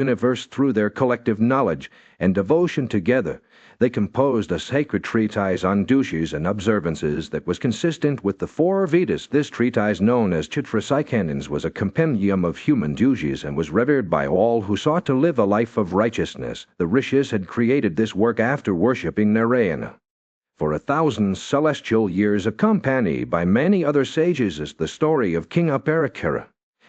universe through their collective knowledge and devotion together. They composed a sacred treatise on duties and observances that was consistent with the four Vedas. This treatise, known as Chitrasikandins, was a compendium of human duties and was revered by all who sought to live a life of righteousness. The rishis had created this work after worshipping Narayana. For 1,000 celestial years, accompanied by many other sages, is the story of King Aparikara,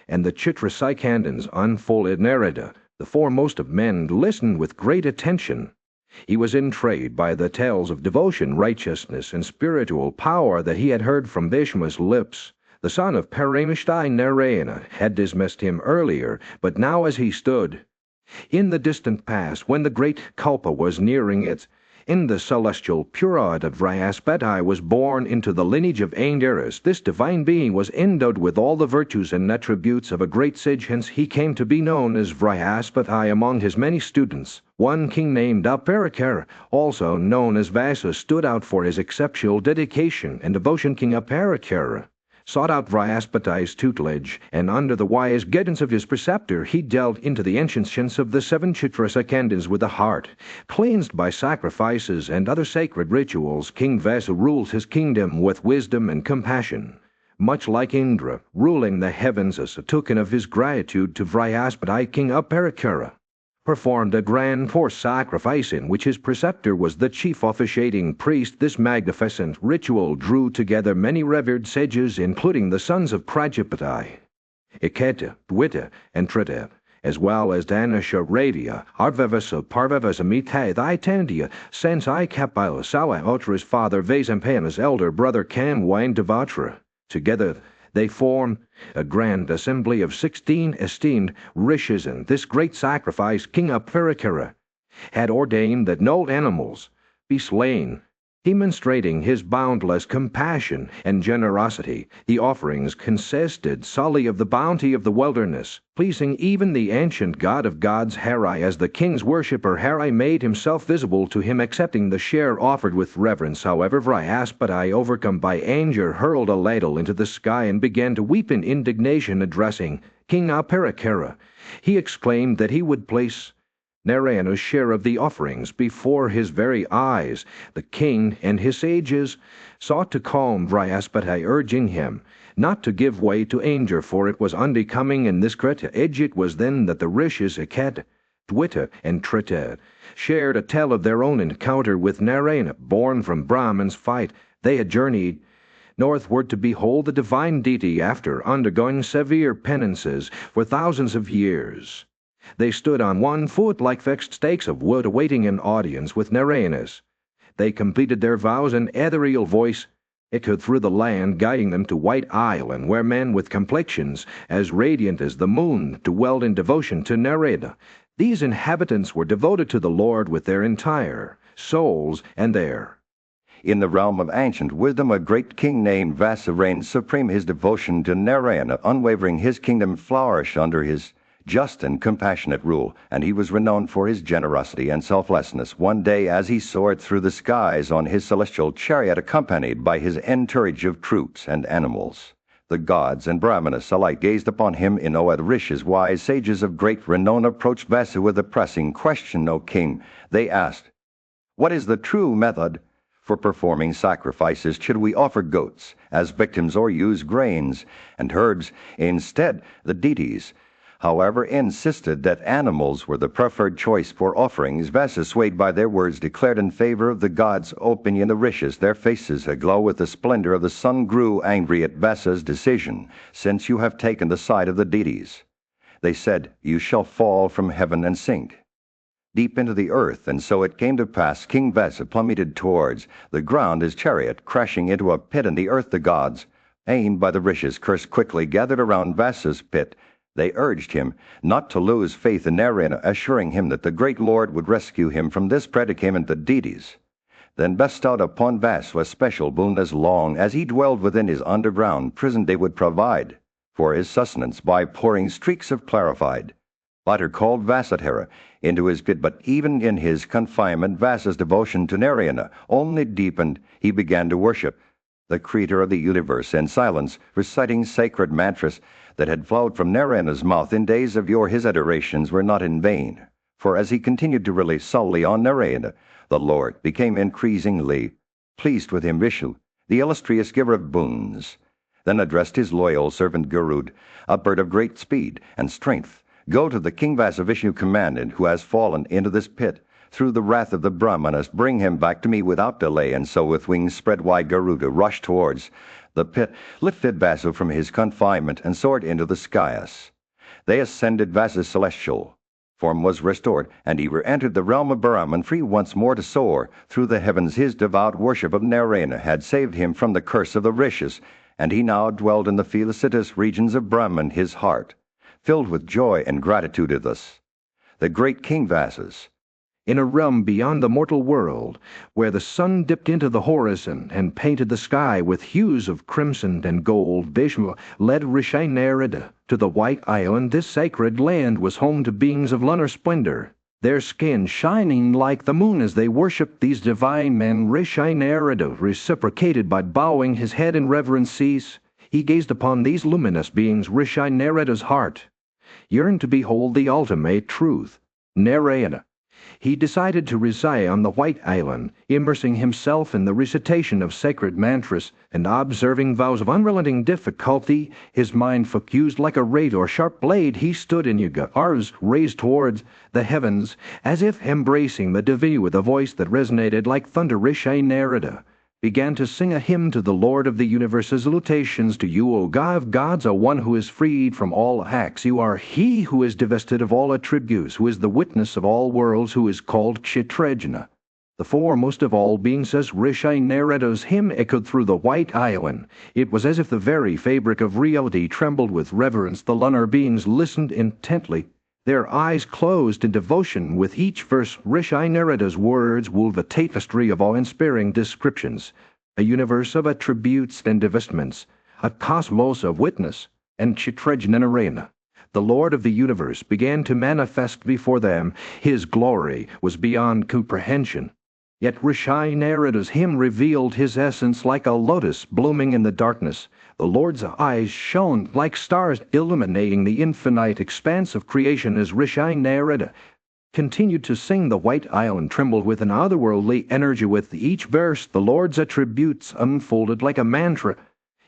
and the Chitrasikandins unfolded Narada. The foremost of men listened with great attention. He was intrigued by the tales of devotion, righteousness, and spiritual power that he had heard from Bhishma's lips. The son of Parameshtai, Narayana, had dismissed him earlier, but now as he stood in the distant past, when the great Kalpa was nearing its in the celestial Purad of Vryaspati was born into the lineage of Aindiras. This divine being was endowed with all the virtues and attributes of a great sage, hence he came to be known as Vryaspati. Among his many students, one king named Aparikara, also known as Vasa, stood out for his exceptional dedication and devotion. King Aparikara sought out Vryaspati's tutelage, and under the wise guidance of his preceptor, he delved into the ancient science of the 7 Chitrasikandins with a heart cleansed by sacrifices and other sacred rituals. King Vasa ruled his kingdom with wisdom and compassion, much like Indra ruling the heavens. As a token of his gratitude to Vryaspati, King Aparikara performed a grand forced sacrifice in which his preceptor was the chief officiating priest. This magnificent ritual drew together many revered sages, including the sons of Prajapati, Iketa, Dwita, and Trita, as well as Danasha, Ravya, Arvavasa, Parvavasa, Mithai, Thandya, Sansai, Kapila, Sawahotra's father, Vasampayana's elder brother, Kamwa, and Devatra. Together they form a grand assembly of 16 esteemed rishis. In this great sacrifice, King Aparikara had ordained that no animals be slain, demonstrating his boundless compassion and generosity. The offerings consisted solely of the bounty of the wilderness, pleasing even the ancient god of gods, Hari. As the king's worshipper, Hari made himself visible to him, accepting the share offered with reverence. However, Vryaspati, overcome by anger, hurled a ladle into the sky and began to weep in indignation. Addressing King Aparikara, he exclaimed that he would place Narayana's share of the offerings before his very eyes. The king and his sages sought to calm Vryaspati, urging him not to give way to anger, for it was unbecoming in this great age. It was then that the rishis Iketa, Dwita, and Trita shared a tale of their own encounter with Narayana. Born from Brahman's fight, they had journeyed northward to behold the divine deity after undergoing severe penances for thousands of years. They stood on one foot like fixed stakes of wood, awaiting an audience with Narayanas. They completed their vows, an ethereal voice echoed through the land, guiding them to White Island, where men with complexions as radiant as the moon dwelled in devotion to Narada. These inhabitants were devoted to the Lord with their entire souls, and there, in the realm of ancient wisdom, a great king named Vasa reigned supreme. His devotion to Narayana, unwavering, his kingdom flourished under his just and compassionate rule, and he was renowned for his generosity and selflessness. One day, as he soared through the skies on his celestial chariot, accompanied by his entourage of troops and animals, the gods and Brahmanas alike gazed upon him in awe. The rishis, wise sages of great renown, approached Vasa with a pressing question. O king, they asked, what is the true method for performing sacrifices? Should we offer goats as victims or use grains and herbs instead? The deities, however, insisted that animals were the preferred choice for offerings. Vasa, swayed by their words, declared in favor of the gods' opinion. The rishis, their faces aglow with the splendor of the sun, grew angry at Vasa's decision. Since you have taken the side of the deities, they said, you shall fall from heaven and sink deep into the earth. And so it came to pass. King Vasa plummeted towards the ground, his chariot crashing into a pit in the earth. The gods, pained by the rishis' curse, quickly gathered around Vasa's pit. They urged him not to lose faith in Narayana, assuring him that the great Lord would rescue him from this predicament. The deities then bestowed upon Vasa a special boon. As long as he dwelled within his underground prison, they would provide for his sustenance by pouring streaks of clarified butter called Vasatara into his pit. But even in his confinement, Vasa's devotion to Narayana only deepened. He began to worship the creator of the universe, in silence, reciting sacred mantras that had flowed from Narayana's mouth in days of yore. His adorations were not in vain, for as he continued to rely solely on Narayana, the Lord became increasingly pleased with him. Vishnu, the illustrious giver of boons, then addressed his loyal servant Garud, a bird of great speed and strength. Go to the king Vasa, Vishnu commanded, who has fallen into this pit through the wrath of the Brahmanas. Bring him back to me without delay. And so with wings spread wide, Garuda rushed towards the pit, lifted Vasu from his confinement, and soared into the skies. They ascended. Vasa's celestial form was restored, and he re-entered the realm of Brahman, free once more to soar through the heavens. His devout worship of Narayana had saved him from the curse of the Rishis, and he now dwelled in the felicitous regions of Brahman, his heart filled with joy and gratitude of this. The great King Vasas, in a realm beyond the mortal world, where the sun dipped into the horizon and painted the sky with hues of crimson and gold, Vishnu led Rishi Narada to the White Island. This sacred land was home to beings of lunar splendor, their skin shining like the moon as they worshipped these divine men. Rishi Narada reciprocated by bowing his head in reverence. He gazed upon these luminous beings. Rishi Narada's heart yearned to behold the ultimate truth, Narayana. He decided to reside on the White Island, immersing himself in the recitation of sacred mantras and observing vows of unrelenting difficulty. His mind focused like a ray or sharp blade. He stood in yoga, arms raised towards the heavens, as if embracing the divine with a voice that resonated like thunder. Rishi Narada began to sing a hymn to the Lord of the universe. Salutations to you, O God of gods, O one who is freed from all acts. You are he who is divested of all attributes, who is the witness of all worlds, who is called Kshetrajna, the foremost of all beings. As Rishi Narada's hymn echoed through the White Island, it was as if the very fabric of reality trembled with reverence. The lunar beings listened intently, their eyes closed in devotion. With each verse, Rishi Narada's words wove a tapestry of awe-inspiring descriptions, a universe of attributes and divestments, a cosmos of witness and Kshetrajna. Narayana, the Lord of the universe, began to manifest before them. His glory was beyond comprehension. Yet Rishi Narada's hymn revealed his essence like a lotus blooming in the darkness. The Lord's eyes shone like stars, illuminating the infinite expanse of creation. As Rishi Narada continued to sing, the White Island trembled with an otherworldly energy. With each verse, the Lord's attributes unfolded like a mantra.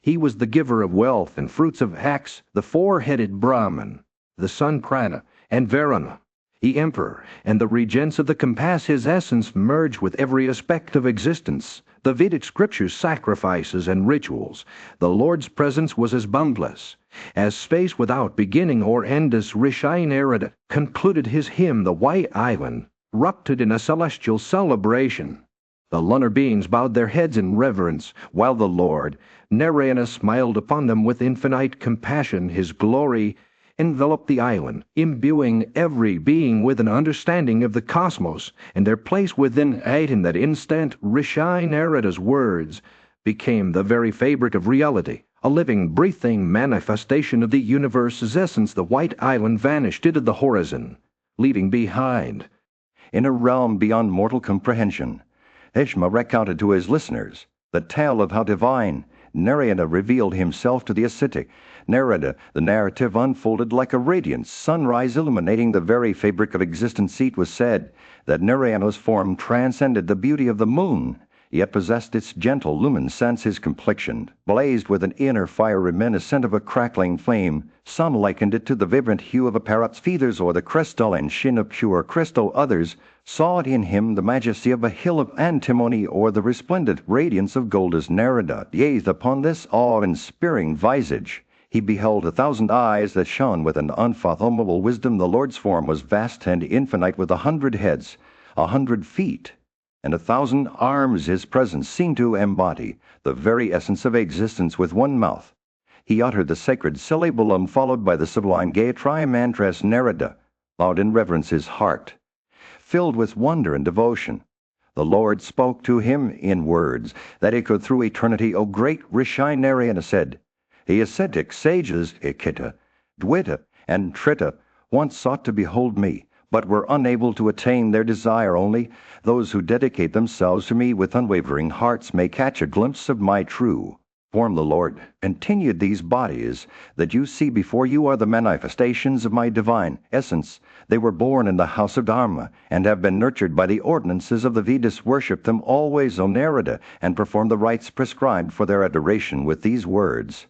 He was the giver of wealth and fruits of acts, the four-headed Brahman, the sun Prana, and Varuna, the emperor, and the regents of the compass. His essence merged with every aspect of existence, the Vedic scriptures, sacrifices, and rituals. The Lord's presence was as boundless as space without beginning or end. As Rishi Narada concluded his hymn, the White Island erupted in a celestial celebration. The lunar beings bowed their heads in reverence, while the Lord Narayana smiled upon them with infinite compassion. His glory enveloped the island, imbuing every being with an understanding of the cosmos and their place within it. In that instant, Rishi Narada's words became the very fabric of reality, a living, breathing manifestation of the universe's essence. The White Island vanished into the horizon, leaving behind, in a realm beyond mortal comprehension, Bhishma recounted to his listeners the tale of how divine Narayana revealed himself to the ascetic. Narada, the narrative unfolded like a radiant sunrise illuminating the very fabric of existence. It was said that Narayana's form transcended the beauty of the moon, yet possessed its gentle luminescence. His complexion blazed with an inner fire reminiscent of a crackling flame. Some likened it to the vibrant hue of a parrot's feathers or the crystalline sheen of pure crystal. Others saw it in him the majesty of a hill of antimony or the resplendent radiance of gold. As Narada gazed upon this awe-inspiring visage, he beheld 1,000 eyes that shone with an unfathomable wisdom. The Lord's form was vast and infinite, with 100 heads, 100 feet, and 1,000 arms. His presence seemed to embody the very essence of existence. With one mouth, he uttered the sacred syllabum, followed by the sublime Gayatri mantra. As Narada bowed in reverence, his heart filled with wonder and devotion, the Lord spoke to him in words that echoed through eternity. O great Rishi, Narayana said, the ascetic sages Ikita, Dwita, and Trita once sought to behold me, but were unable to attain their desire. Only those who dedicate themselves to me with unwavering hearts may catch a glimpse of my true form. The Lord continued, these bodies that you see before you are the manifestations of my divine essence. They were born in the house of Dharma, and have been nurtured by the ordinances of the Vedas. Worship them always, O Narada, and perform the rites prescribed for their adoration with these words.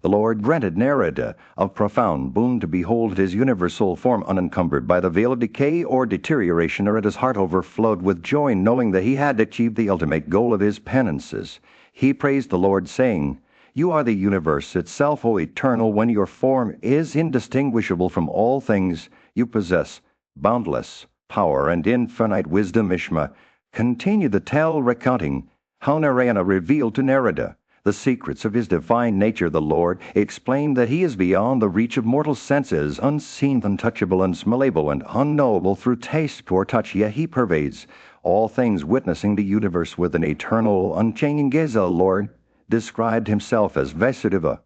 The Lord granted Narada a profound boon to behold his universal form unencumbered by the veil of decay or deterioration, or his heart overflowed with joy, knowing that he had achieved the ultimate goal of his penances. He praised the Lord, saying, "You are the universe itself, O eternal. When your form is indistinguishable from all things, you possess boundless power and infinite wisdom." Ishma continued the tale, recounting how Narayana revealed to Narada the secrets of his divine nature. The Lord explained that he is beyond the reach of mortal senses, unseen, untouchable, unsmellable, and unknowable through taste or touch, yet he pervades all things, witnessing the universe with an eternal, unchanging gaze. The Lord described himself as Vasudeva,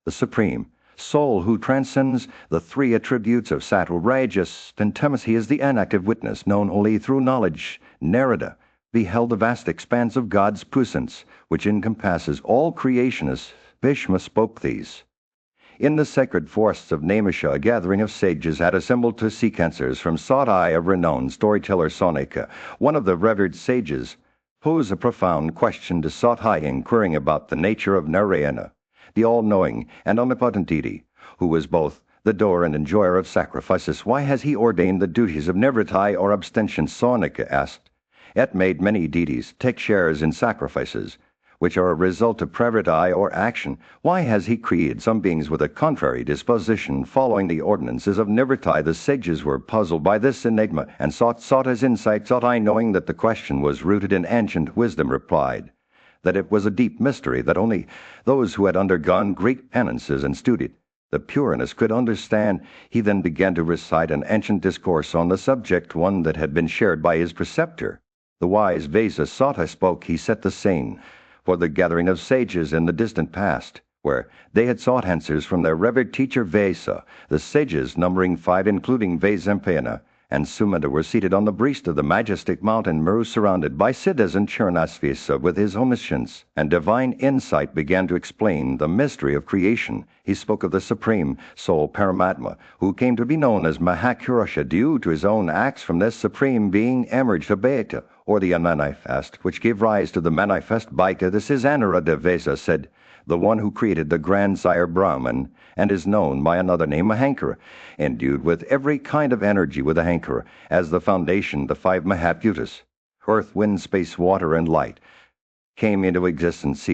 the Supreme Soul who transcends the three attributes of sattva, rajas, and tamas. He is the inactive witness, known only through knowledge. Narada beheld the vast expanse of God's presence, which encompasses all creation as Bhishma spoke these. In the sacred forests of Naimisha, a gathering of sages had assembled to seek answers from Satai, a renowned storyteller. Sonika, one of the revered sages, posed a profound question to Satai, inquiring about the nature of Narayana, the all-knowing and omnipotent deity, who was both the doer and enjoyer of sacrifices. Why has he ordained the duties of nivritti or abstention? Sonika asked. It made many deities take shares in sacrifices, which are a result of pravritti or action. Why has he created some beings with a contrary disposition, following the ordinances of nivritti? The sages were puzzled by this enigma and sought Satai's insight. Satai, knowing that the question was rooted in ancient wisdom, replied that it was a deep mystery that only those who had undergone great penances and studied the pureness could understand. He then began to recite an ancient discourse on the subject, one that had been shared by his preceptor, the wise Vesa. Satai spoke. He set the scene for the gathering of sages in the distant past, where they had sought answers from their revered teacher Vesa. The sages, numbering 5, including Vasampayana and Sumanta, were seated on the breast of the majestic mountain Meru, surrounded by Siddhas, and Churnasvesa, with his omniscience and divine insight, began to explain the mystery of creation. He spoke of the Supreme Soul, Paramatma, who came to be known as Mahapurusha due to his own acts. From this Supreme Being emerged Abhayata, or the unmanifest, which gave rise to the manifest Bhaita. This is Anuruddha. Vesa said, the one who created the grandsire Brahman, and is known by another name, Ahankara, endued with every kind of energy with Ahankara as the foundation. The 5 Mahabhutas, earth, wind, space, water, and light, came into existence.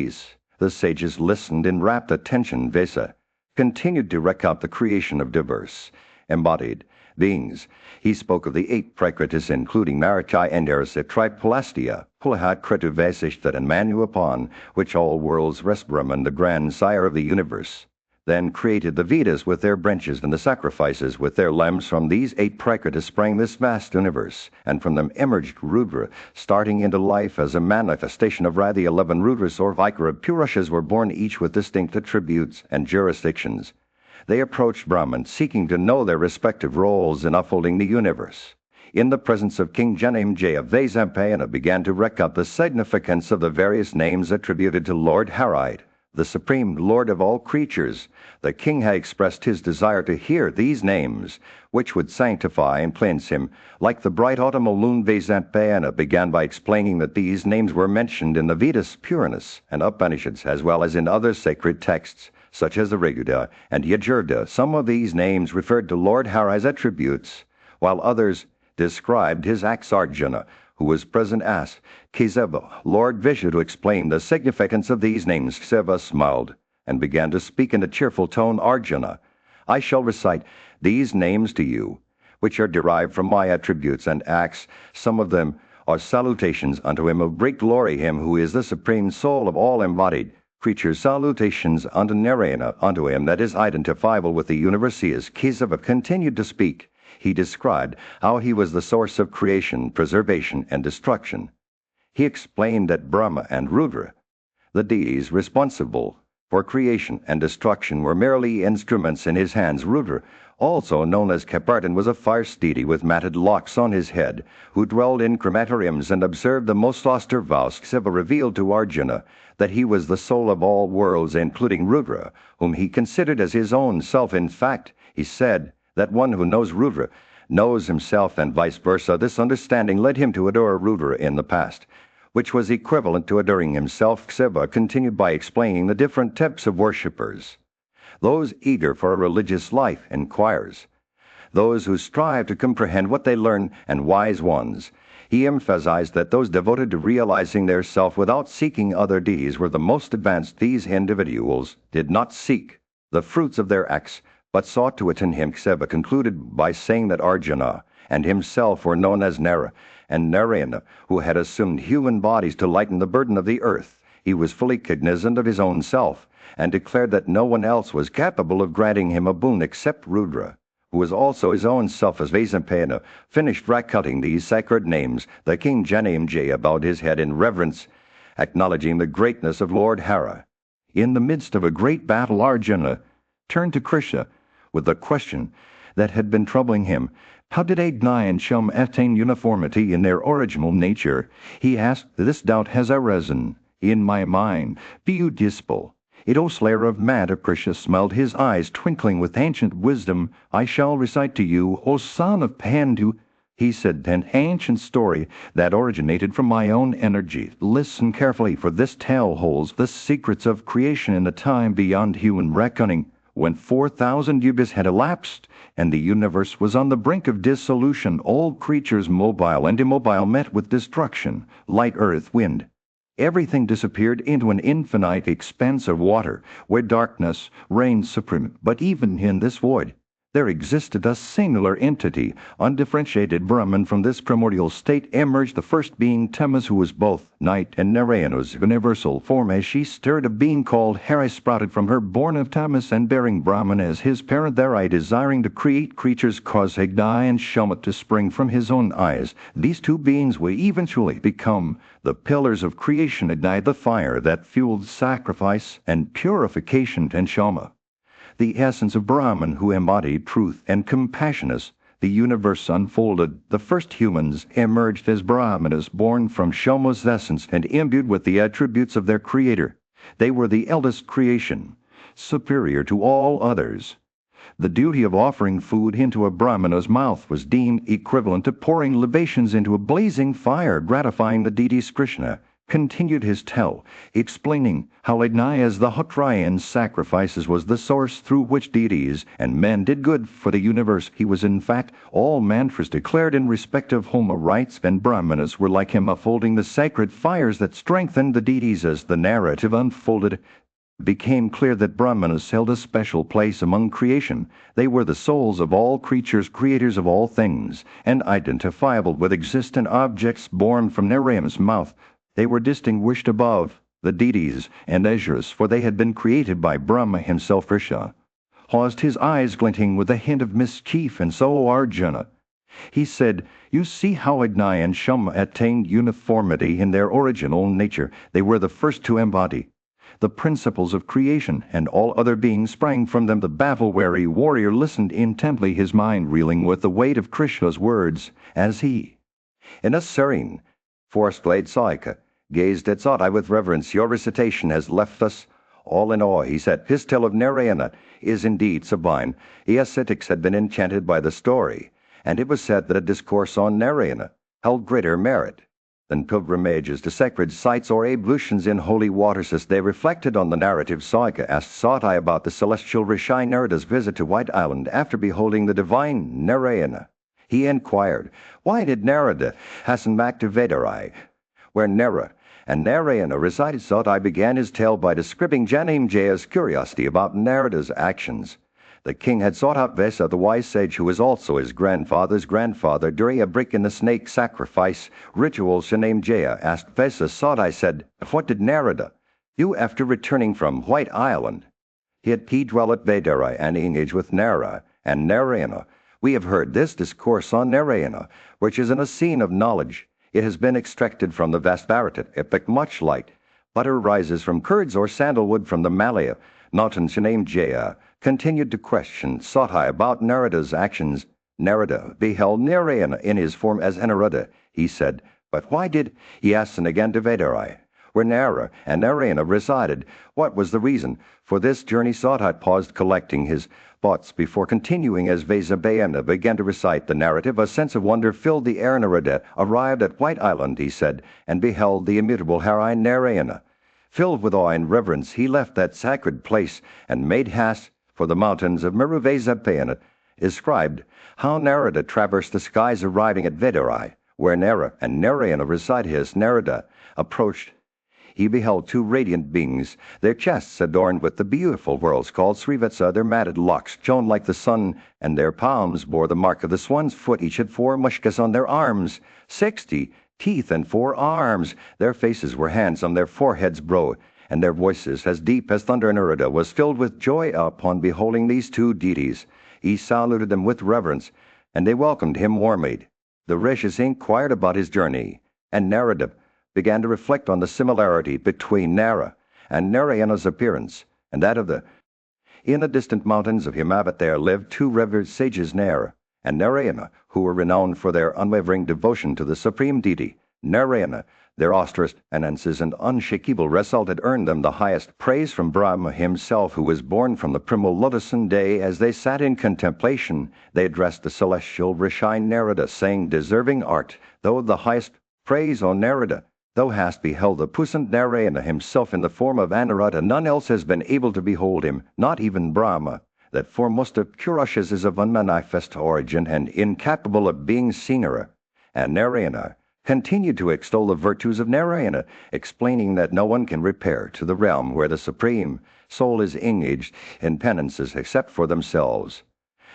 The sages listened in rapt attention. Vesa continued to recount the creation of diverse embodied beings. He spoke of the 8 Prakritis, including Marichai and Arasa, Tripulastia, Pulahat, Kretu, Vasishtat, and Manu, upon which all worlds rest. Brahman, the grand sire of the universe, then created the Vedas with their branches and the sacrifices with their limbs. From these 8 Prakritis sprang this vast universe, and from them emerged Rudra, starting into life as a manifestation of Ra. The 11 Rudras, or Vikara Purushas, were born, each with distinct attributes and jurisdictions. They approached Brahman, seeking to know their respective roles in upholding the universe. In the presence of King Janamejaya, Vasampayana began to recount the significance of the various names attributed to Lord Hari, the Supreme Lord of all creatures. The king had expressed his desire to hear these names, which would sanctify and cleanse him like the bright autumnal moon. Vasampayana began by explaining that these names were mentioned in the Vedas, Puranas, and Upanishads, as well as in other sacred texts, such as the Rigveda and Yajurveda. Some of these names referred to Lord Hari's attributes, while others described his acts. Arjuna, who was present, asked Kesava, Lord Vishnu, to explain the significance of these names. Kesava smiled and began to speak in a cheerful tone. Arjuna, I shall recite these names to you, which are derived from my attributes and acts. Some of them are salutations unto him of great glory, him who is the supreme soul of all embodied creatures. Salutations unto Narayana, unto him that is identifiable with the universe. As Kesava continued to speak, he described how he was the source of creation, preservation, and destruction. He explained that Brahma and Rudra, the deities responsible for creation and destruction, were merely instruments in his hands. Rudra Also known as Capartin, was a fierce deity with matted locks on his head, who dwelled in crematoriums and observed the most austere vows. Shiva revealed to Arjuna that he was the soul of all worlds, including Rudra, whom he considered as his own self. In fact, he said that one who knows Rudra knows himself, and vice versa. This understanding led him to adore Rudra in the past, which was equivalent to adoring himself. Shiva continued by explaining the different types of worshippers: those eager for a religious life, inquirers; those who strive to comprehend what they learn, and wise ones. He emphasized that those devoted to realizing their self without seeking other deities were the most advanced. These individuals did not seek the fruits of their acts, but sought to attain him. Shiva concluded by saying that Arjuna and himself were known as Nara and Narayana, who had assumed human bodies to lighten the burden of the earth. He was fully cognizant of his own self, and declared that no one else was capable of granting him a boon except Rudra, who was also his own self. As Vasampayana finished recounting these sacred names, the king Janamejaya bowed his head in reverence, acknowledging the greatness of Lord Hara. In the midst of a great battle, Arjuna turned to Krishna with the question that had been troubling him: how did Agni and Shum attain uniformity in their original nature? He asked, "This doubt has arisen in my mind. Be you dispel it, O slayer of Mata." Krishna smiled, his eyes twinkling with ancient wisdom. "I shall recite to you, O son of Pandu," he said, "an ancient story that originated from my own energy. Listen carefully, for this tale holds the secrets of creation in a time beyond human reckoning, when 4,000 yugas had elapsed, and the universe was on the brink of dissolution. All creatures, mobile and immobile, met with destruction. Light, earth, wind, everything disappeared into an infinite expanse of water, where darkness reigned supreme. But even in this void, there existed a singular entity, undifferentiated Brahman. From this primordial state emerged the first being, Tamas, who was both night and Narayana's universal form. As she stirred, a being called Hari sprouted from her, born of Tamas and bearing Brahman as his parent. There, desiring to create creatures, caused Agni and Shama to spring from his own eyes. These two beings will eventually become the pillars of creation: Agni, the fire that fueled sacrifice and purification, and Shama, the essence of Brahman, who embodied truth and compassion. As the universe unfolded, the first humans emerged as Brahmanas, born from Shama's essence and imbued with the attributes of their creator. They were the eldest creation, superior to all others. The duty of offering food into a Brahmana's mouth was deemed equivalent to pouring libations into a blazing fire, gratifying the deities. Krishna continued his tale, explaining how Agni, as the Kshatriyan sacrifices, was the source through which deities and men did good for the universe. He was, in fact, all mantras declared in respect of Homa rites, and Brahmanas were like him, upholding the sacred fires that strengthened the deities. As the narrative unfolded, it became clear that Brahmanas held a special place among creation. They were the souls of all creatures, creators of all things, and identifiable with existent objects born from Narayana's mouth. They were distinguished above the deities and Asuras, for they had been created by Brahma himself. Krishna paused, his eyes glinting with a hint of mischief, and so Arjuna, he said, "You see how Agni and Shama attained uniformity in their original nature. They were the first to embody the principles of creation, and all other beings sprang from them." The battle-weary warrior listened intently, his mind reeling with the weight of Krishna's words, as he, in a serene, forest-glade Saika, gazed at Satai with reverence. "Your recitation has left us all in awe," he said. "His tale of Narayana is indeed sublime." The ascetics had been enchanted by the story, and it was said that a discourse on Narayana held greater merit than pilgrimages to sacred sites or ablutions in holy waters. As they reflected on the narrative, Saika asked Satai about the celestial Rishi Narada's visit to White Island after beholding the divine Narayana. He inquired, why did Narada hasten back to Vedarai, where Nara and Narayana resided? Satai began his tale by describing Janemejaya's curiosity about Narada's actions. The king had sought out Vesa, the wise sage, who was also his grandfather's grandfather. During a break in the snake sacrifice ritual, Janemejaya asked Vesa. Satai said, "What did Narada do after returning from White Island?" He dwelt at Vedarai and engaged with Nara and Narayana. We have heard this discourse on Narayana, which is in a scene of knowledge. It has been extracted from the vast Bharata epic. Much like butter rises from curds or sandalwood from the Malaya mountains, Janemejaya continued to question Sati about Narada's actions. Narada beheld Narayana in his form as Anuruddha. He said, "But why did—" He asked and again to Vedarai, where Nara and Narayana resided, what was the reason. For this journey Sati paused, collecting his thoughts before continuing. As Vasabhayana began to recite the narrative, a sense of wonder filled the air. Narada arrived at White Island, he said, and beheld the immutable Hari Narayana. Filled with awe and reverence, he left that sacred place and made haste for the mountains of Meru. Vasabhayana described how Narada traversed the skies, arriving at Vedarai, where Nara and Narayana resided. As Narada approached, he beheld two radiant beings, their chests adorned with the beautiful whorls called Srivatsa, their matted locks shone like the sun, and their palms bore the mark of the swan's foot. Each had 4 mushkas on their arms, 60 teeth and 4 arms. Their faces were handsome, their foreheads broad, and their voices as deep as thunder. Narada was filled with joy upon beholding these two deities. He saluted them with reverence, and they welcomed him warmly. The rishis inquired about his journey, and Narada began to reflect on the similarity between Nara and Narayana's appearance, and that of the. In the distant mountains of Himavat there lived 2 revered sages, Nara and Narayana, who were renowned for their unwavering devotion to the supreme deity. Narayana, their austerest penances and unshakable result had earned them the highest praise from Brahma himself, who was born from the primal lotus. And day, as they sat in contemplation, they addressed the celestial Rishi Narada, saying, "Deserving art, thou the highest praise, O Narada. Thou hast beheld the puissant Narayana himself in the form of Anuruddha. None else has been able to behold him, not even Brahma. That foremost of Purushes is of unmanifest origin and incapable of being seener." And Narayana continued to extol the virtues of Narayana, explaining that no one can repair to the realm where the Supreme Soul is engaged in penances except for themselves.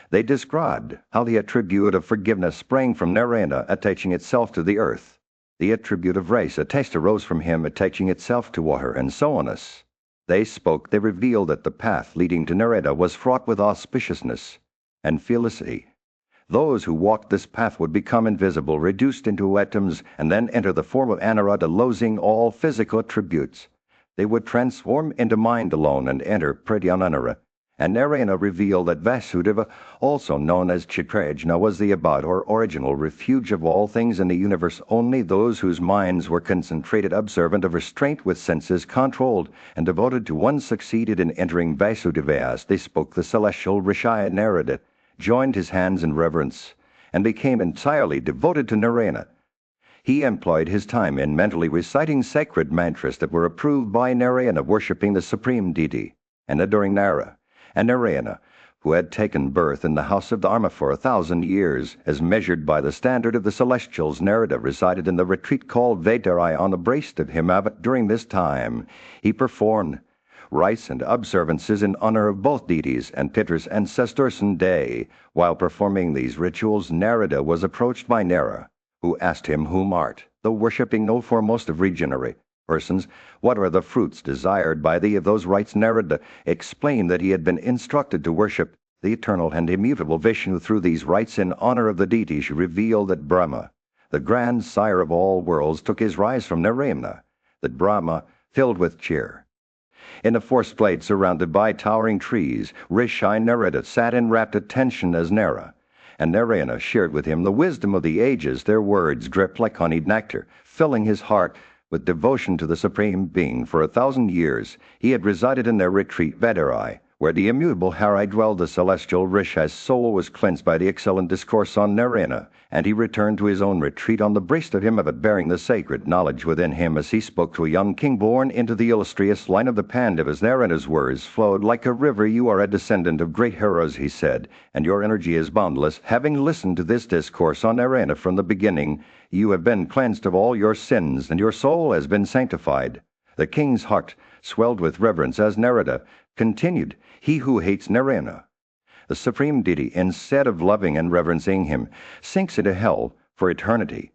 They described how the attribute of forgiveness sprang from Narayana, attaching itself to the earth. The attribute of race, a taste arose from him, attaching itself to water, and so on. As they spoke, they revealed that the path leading to Narada was fraught with auspiciousness and felicity. Those who walked this path would become invisible, reduced into atoms, and then enter the form of Anuruddha, losing all physical attributes. They would transform into mind alone and enter Pradyananara. And Narayana revealed that Vasudeva, also known as Chitrajna, was the abode or original refuge of all things in the universe. Only those whose minds were concentrated, observant of restraint, with senses controlled, and devoted to one succeeded in entering Vasudeva. As they spoke, the celestial Rishi Narada joined his hands in reverence and became entirely devoted to Narayana. He employed his time in mentally reciting sacred mantras that were approved by Narayana, worshipping the supreme deity and adoring Nara and Narayana, who had taken birth in the house of Dharma for 1,000 years, as measured by the standard of the celestials. Narada resided in the retreat called Vedarai on the breast of Himavat. During this time, he performed rites and observances in honor of both deities and Pitra's ancestors. And day, while performing these rituals, Narada was approached by Nara, who asked him, "Whom art, though worshipping no foremost of regenerate persons, what are the fruits desired by thee of those rites?" Narada explained that he had been instructed to worship the eternal and immutable Vishnu through these rites in honor of the deities. She revealed that Brahma, the grand sire of all worlds, took his rise from Narayana, that Brahma, filled with cheer, in a forest glade surrounded by towering trees, Rishi Narada sat in rapt attention as Nara and Narayana shared with him the wisdom of the ages. Their words dripped like honeyed nectar, filling his heart with devotion to the Supreme Being. For 1,000 years he had resided in their retreat Vedarai, where the immutable Hari dwelled. The celestial Rishi's soul was cleansed by the excellent discourse on Narayana, and he returned to his own retreat on the breast of Himavat, bearing the sacred knowledge within him. As he spoke to a young king born into the illustrious line of the Pandavas, Narayana's words flowed like a river. "You are a descendant of great heroes," he said, "and your energy is boundless. Having listened to this discourse on Narayana from the beginning, you have been cleansed of all your sins, and your soul has been sanctified." The king's heart swelled with reverence as Narada continued, "He who hates Narayana, the supreme deity, instead of loving and reverencing him, sinks into hell for eternity.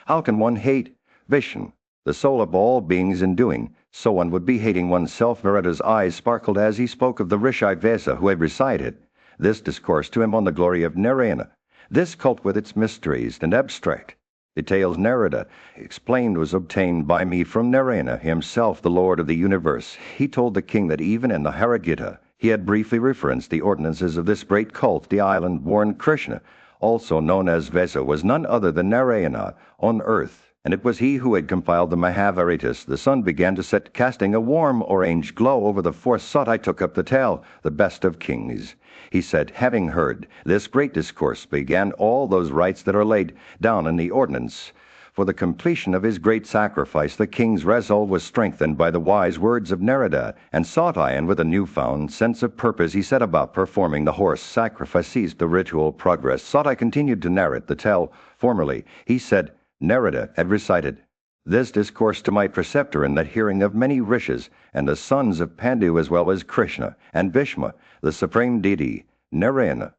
How can one hate Vishnu, the soul of all beings? In doing so, one would be hating oneself." Narada's eyes sparkled as he spoke of the Rishi Vesa, who had recited this discourse to him on the glory of Narayana. This cult, with its mysteries and abstract details, Narada explained, was obtained by me from Narayana himself, the Lord of the universe. He told the king that even in the Haragita He had briefly referenced the ordinances of this great cult. The island-born Krishna, also known as Vesa, was none other than Narayana on earth, and it was he who had compiled the Mahabharat. The sun began to set, casting a warm orange glow over the forest. Sati took up the tale, the best of kings. He said, having heard this great discourse, began all those rites that are laid down in the ordinance. For the completion of his great sacrifice, the king's resolve was strengthened by the wise words of Narada, and Sati, and with a newfound sense of purpose, he set about performing the horse sacrifice. Ceased the ritual progress. Sati continued to narrate the tale. Formerly, he said, Narada had recited this discourse to my preceptor in the hearing of many rishis, and the sons of Pandu, as well as Krishna and Bhishma, the supreme deity, Narayana,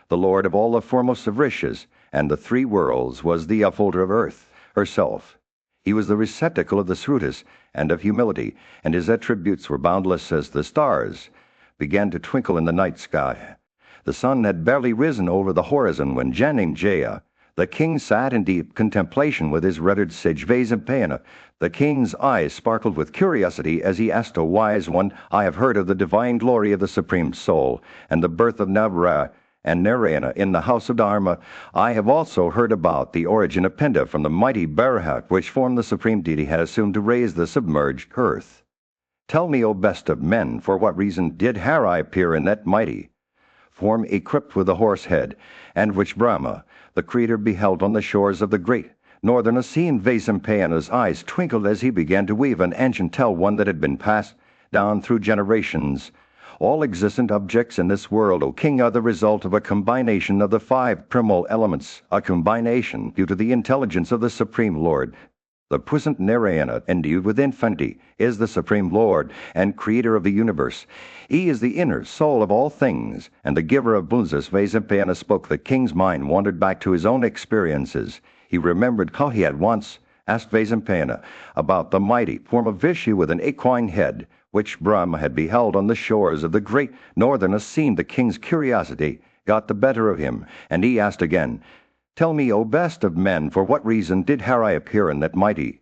the lord of all the foremost of rishis, and the three worlds, was the upholder of earth herself. He was the receptacle of the Srutis and of humility, and his attributes were boundless as the stars began to twinkle in the night sky. The sun had barely risen over the horizon when Janamejaya, the king, sat in deep contemplation with his revered sage Vaisampayana. The king's eyes sparkled with curiosity as he asked a wise one, I have heard of the divine glory of the Supreme Soul, and the birth of Navara and Narayana in the house of Dharma. I have also heard about the origin of Pinda from the mighty Barahat, which form the supreme deity had assumed to raise the submerged earth. Tell me, O best of men, for what reason did Hari appear in that mighty form equipped with the horse head, and which Brahma, the creator, beheld on the shores of the great northern ocean? Vaisampayana's eyes twinkled as he began to weave an ancient tale, one that had been passed down through generations. All existent objects in this world, O king, are the result of a combination of the five primal elements, a combination due to the intelligence of the Supreme Lord. The present Narayana, endued with infinity, is the Supreme Lord and Creator of the universe. He is the inner soul of all things, and the giver of boons. As Vaisampayana spoke, the king's mind wandered back to his own experiences. He remembered how he had once asked Vaisampayana about the mighty form of Vishnu with an equine head, which Brahma had beheld on the shores of the great northern ocean. The king's curiosity got the better of him, and he asked again, Tell me, O best of men, for what reason did Hari appear in that mighty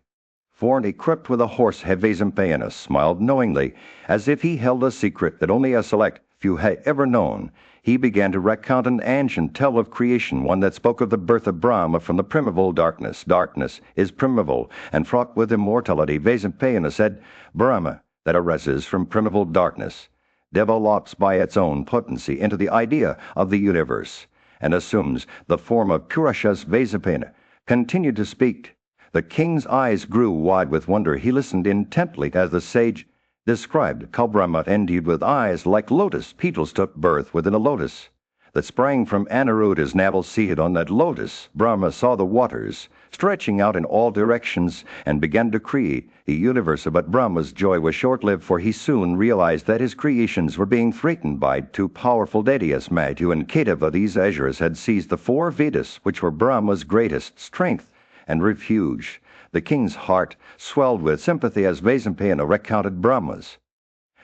form equipped with a horse head? Vaisampayana smiled knowingly, as if he held a secret that only a select few had ever known. He began to recount an ancient tale of creation, one that spoke of the birth of Brahma from the primeval darkness. Darkness is primeval and fraught with immortality. Vaisampayana said, Brahma, that arises from primeval darkness, develops by its own potency into the idea of the universe, and assumes the form of Purushas. Vaisampayana continued to speak. The king's eyes grew wide with wonder. He listened intently as the sage described how Brahma, endued with eyes like lotus petals, took birth within a lotus that sprang from Aniruddha's navel. Seated on that lotus, Brahma saw the waters stretching out in all directions and began to create the universe. But Brahma's joy was short-lived, for he soon realized that his creations were being threatened by two powerful deities. Madhu and Ketava, these Asuras, had seized the four Vedas, which were Brahma's greatest strength and refuge. The king's heart swelled with sympathy as Vaisampayana recounted Brahma's.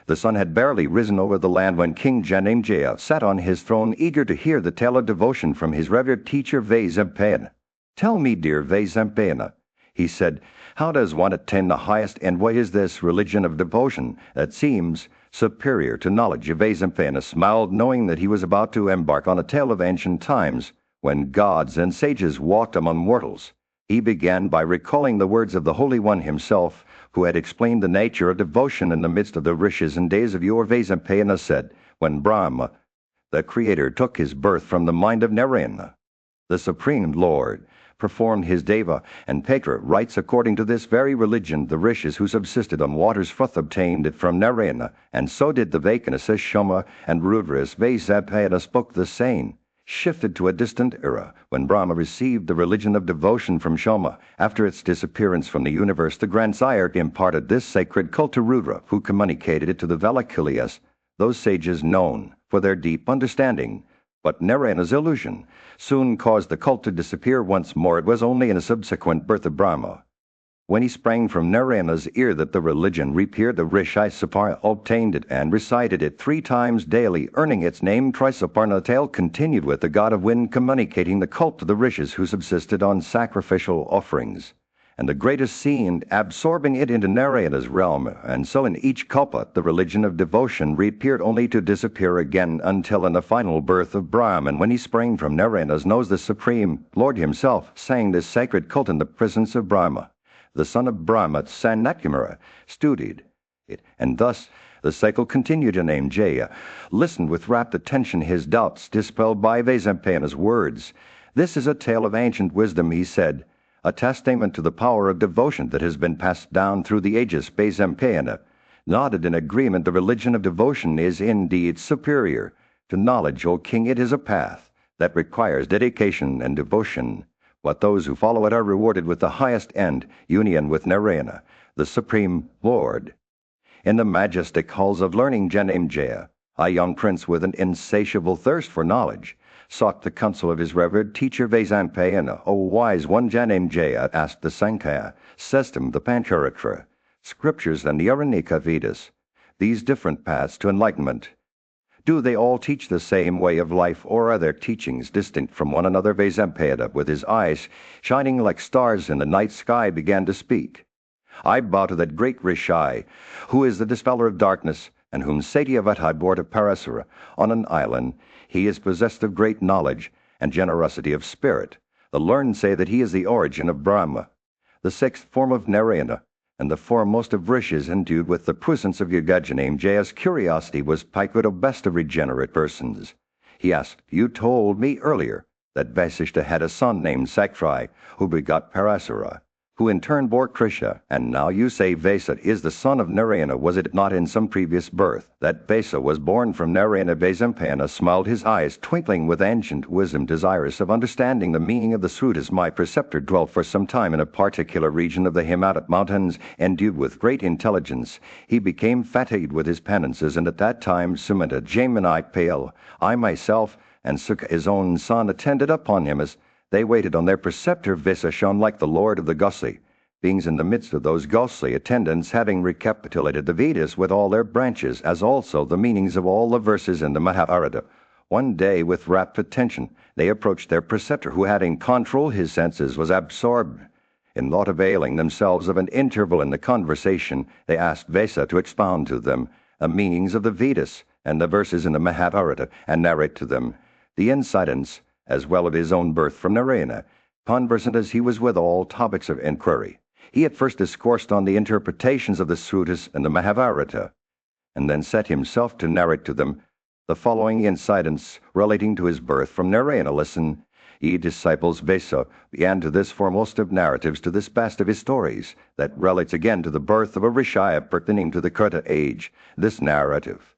The sun had barely risen over the land when King Janamejaya sat on his throne, eager to hear the tale of devotion from his revered teacher Vaisampayana. Tell me, dear Vaisampayana, he said, how does one attain the highest, and what is this religion of devotion that seems superior to knowledge? Vaisampayana smiled, knowing that he was about to embark on a tale of ancient times, when gods and sages walked among mortals. He began by recalling the words of the Holy One himself, who had explained the nature of devotion in the midst of the rishis in days of yore. Vaisampayana said, when Brahma, the Creator, took his birth from the mind of Narayana, the Supreme Lord performed his Deva and Petra rites according to this very religion. The rishis who subsisted on water's froth obtained it from Narayana, and so did the Vaikanas, Shoma, and Rudras. Vaisampayana spoke the same shifted to a distant era when Brahma received the religion of devotion from Shoma. After its disappearance from the universe, the grandsire imparted this sacred cult to Rudra, who communicated it to the Valakulias, those sages known for their deep understanding. But Narayana's illusion soon caused the cult to disappear once more. It was only in a subsequent birth of Brahma, when he sprang from Narayana's ear, that the religion reappeared. The Rishi Saparna obtained it and recited it 3 times daily, earning its name. Trisaparna. The tale continued with the god of wind communicating the cult to the rishis who subsisted on sacrificial offerings and the greatest scene, absorbing it into Narayana's realm, and so in each kalpa the religion of devotion reappeared only to disappear again until in the final birth of Brahman, when he sprang from Narayana's nose, the Supreme Lord himself sang this sacred cult in the presence of Brahma. The son of Brahma, Sanatkumara, studied it, and thus the cycle continued in name Jaya, listened with rapt attention, his doubts dispelled by Vaisampayana's words. This is a tale of ancient wisdom, he said, a testament to the power of devotion that has been passed down through the ages. Vaisampayana nodded in agreement. The religion of devotion is indeed superior to knowledge, O king. It is a path that requires dedication and devotion, but those who follow it are rewarded with the highest end, union with Narayana, the Supreme Lord. In the majestic halls of learning, Janamejaya, a young prince with an insatiable thirst for knowledge, sought the counsel of his revered teacher Vaisampayana. O wise one, Janamejaya asked the Sankhya, system, the Pancharatra, scriptures, and the Aranika Vedas, these different paths to enlightenment, do they all teach the same way of life, or are their teachings distinct from one another? Vaisampayana, with his eyes shining like stars in the night sky, began to speak. I bow to that great Rishi, who is the dispeller of darkness, and whom Satyavata bore to Parasura on an island. He is possessed of great knowledge and generosity of spirit. The learned say that he is the origin of Brahma, the sixth form of Narayana, and the foremost of rishis, endued with the presence of Janamejay's curiosity was piqued with the best of regenerate persons. He asked, you told me earlier that Vasishta had a son named Sakri, who begot Parasura, who in turn bore Krishna, and now you say Vasa is the son of Narayana. Was it not in some previous birth that Vasa was born from Narayana? Vaisampayana smiled, his eyes twinkling with ancient wisdom, desirous of understanding the meaning of the Srutas. My preceptor dwelt for some time in a particular region of the Himalaya mountains, endued with great intelligence. He became fatigued with his penances, and at that time Sumanta, Jamani Pale, I myself, and Sukha his own son attended upon him. As they waited on their preceptor, Vasa shone like the lord of the Gosli, beings in the midst of those Gosli attendants, having recapitulated the Vedas with all their branches, as also the meanings of all the verses in the Mahabharata. One day, with rapt attention, they approached their preceptor, who, having controlled his senses, was absorbed in thought. Availing themselves of an interval in the conversation, they asked Vasa to expound to them the meanings of the Vedas and the verses in the Mahabharata, and narrate to them the incidents as well of his own birth from Narayana. Conversant as he was with all topics of inquiry, he at first discoursed on the interpretations of the Srutas and the Mahabharata, and then set himself to narrate to them the following incidents relating to his birth from Narayana. Listen, ye disciples. Vasa began to this foremost of narratives, to this best of his stories, that relates again to the birth of a Rishi pertaining to the Krita age. This narrative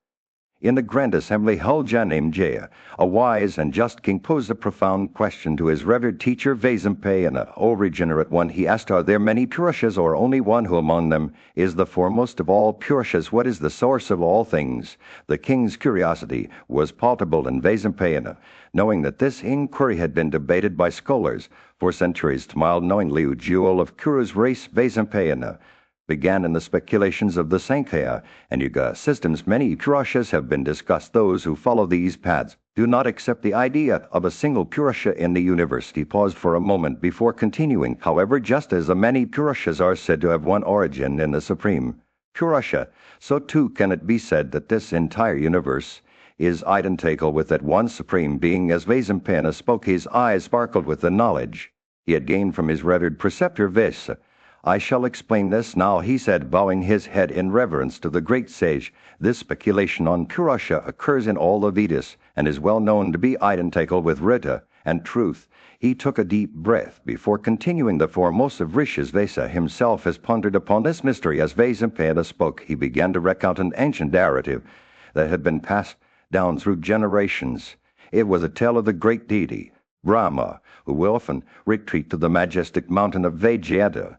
in the grand assembly held, Janamejaya, a wise and just king, posed a profound question to his revered teacher Vaisampayana. O regenerate one, he asked, are there many Purushas, or only one who among them is the foremost of all Purushas? What is the source of all things? The king's curiosity was palpable, and Vaisampayana, knowing that this inquiry had been debated by scholars for centuries, smiled knowingly. Jewel of Kuru's race, Vaisampayana began in the speculations of the Sankhya and Yuga systems. Many Purushas have been discussed. Those who follow these paths do not accept the idea of a single Purusha in the universe. He paused for a moment before continuing. However, just as the many Purushas are said to have one origin in the Supreme Purusha, so too can it be said that this entire universe is identical with that one Supreme Being. As Vaisampayana spoke, his eyes sparkled with the knowledge he had gained from his revered preceptor Vasa. I shall explain this now, he said, bowing his head in reverence to the great sage. This speculation on Purusha occurs in all the Vedas, and is well known to be identical with Rita and truth. He took a deep breath before continuing. The foremost of rishis, Vasa himself, has pondered upon this mystery. As Vaisampayana spoke, he began to recount an ancient narrative that had been passed down through generations. It was a tale of the great deity, Brahma, who will often retreat to the majestic mountain of Vajayata,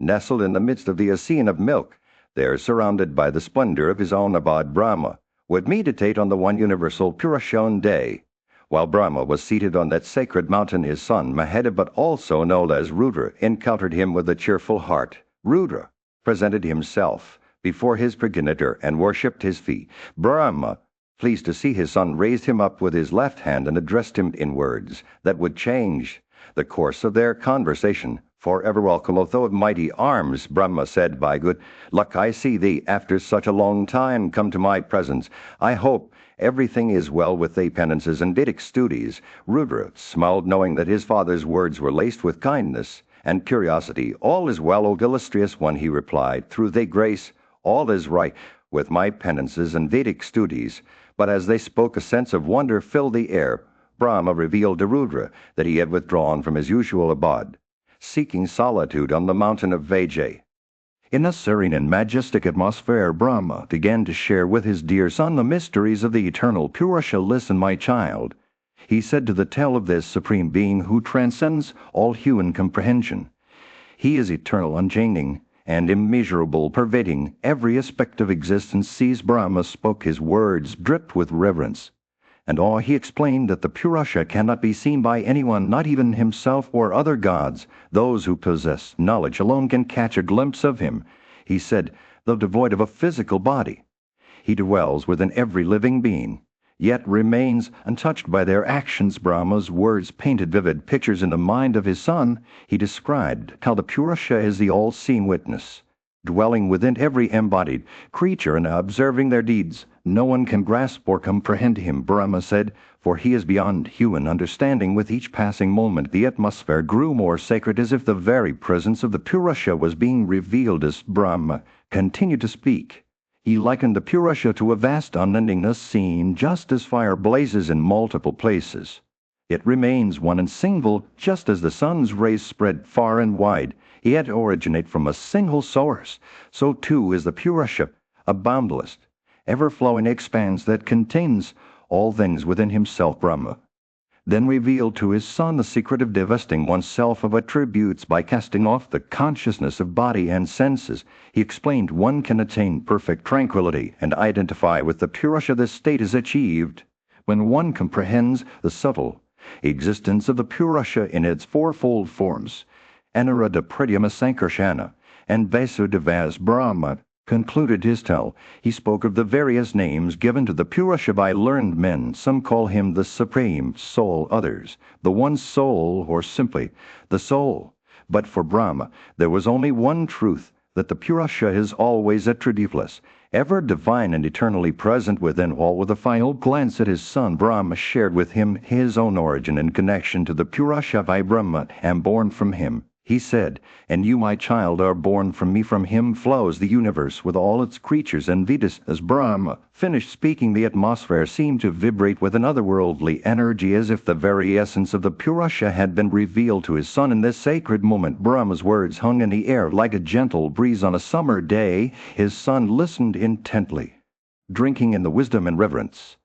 nestled in the midst of the ocean of milk. There, surrounded by the splendor of his own abode, Brahma would meditate on the one universal Purushan day. While Brahma was seated on that sacred mountain, his son Mahadeva, but also known as Rudra, encountered him with a cheerful heart. Rudra presented himself before his progenitor and worshipped his feet. Brahma, pleased to see his son, raised him up with his left hand and addressed him in words that would change the course of their conversation Forever welcome, although of mighty arms, Brahma said, by good luck I see thee, after such a long time, come to my presence. I hope everything is well with thy penances and Vedic studies. Rudra smiled, knowing that his father's words were laced with kindness and curiosity. All is well, O illustrious one, he replied. Through thy grace, all is right with my penances and Vedic studies. But as they spoke, a sense of wonder filled the air. Brahma revealed to Rudra that he had withdrawn from his usual abode, seeking solitude on the mountain of Vijay. In a serene and majestic atmosphere, Brahma began to share with his dear son the mysteries of the eternal Purusha. Listen, my child, he said, to the tale of this supreme being who transcends all human comprehension. He is eternal, unchanging, and immeasurable, pervading every aspect of existence. Sees Brahma spoke his words dripped with reverence and awe. He explained that the Purusha cannot be seen by anyone, not even himself or other gods. Those who possess knowledge alone can catch a glimpse of him. He said, though devoid of a physical body, he dwells within every living being, yet remains untouched by their actions. Brahma's words painted vivid pictures in the mind of his son. He described how the Purusha is the all-seeing witness, dwelling within every embodied creature and observing their deeds. No one can grasp or comprehend him, Brahma said, for he is beyond human understanding. With each passing moment, the atmosphere grew more sacred, as if the very presence of the Purusha was being revealed. As Brahma continued to speak, he likened the Purusha to a vast unendingness scene. Just as fire blazes in multiple places, it remains one and single. Just as the sun's rays spread far and wide, yet originate from a single source, so too is the Purusha, a boundless, ever-flowing expanse that contains all things within himself. Brahma then revealed to his son the secret of divesting oneself of attributes by casting off the consciousness of body and senses. He explained one can attain perfect tranquility and identify with the Purusha. This state is achieved when one comprehends the subtle existence of the Purusha in its fourfold forms: Anurada, Pradyama, Sankarshana, and Vasudeva. Brahma concluded his tale. He spoke of the various names given to the Purusha by learned men. Some call him the Supreme Soul, others the One Soul, or simply the Soul. But for Brahma there was only one truth, that the Purusha is always attributeless, ever divine and eternally present within all. With a final glance at his son, Brahma shared with him his own origin and connection to the Purusha. I, Brahma, am born from him, he said, and you, my child, are born from me. From him flows the universe with all its creatures and Vedas. As Brahma finished speaking, the atmosphere seemed to vibrate with an otherworldly energy, as if the very essence of the Purusha had been revealed to his son. In this sacred moment, Brahma's words hung in the air like a gentle breeze on a summer day. His son listened intently, drinking in the wisdom and reverence.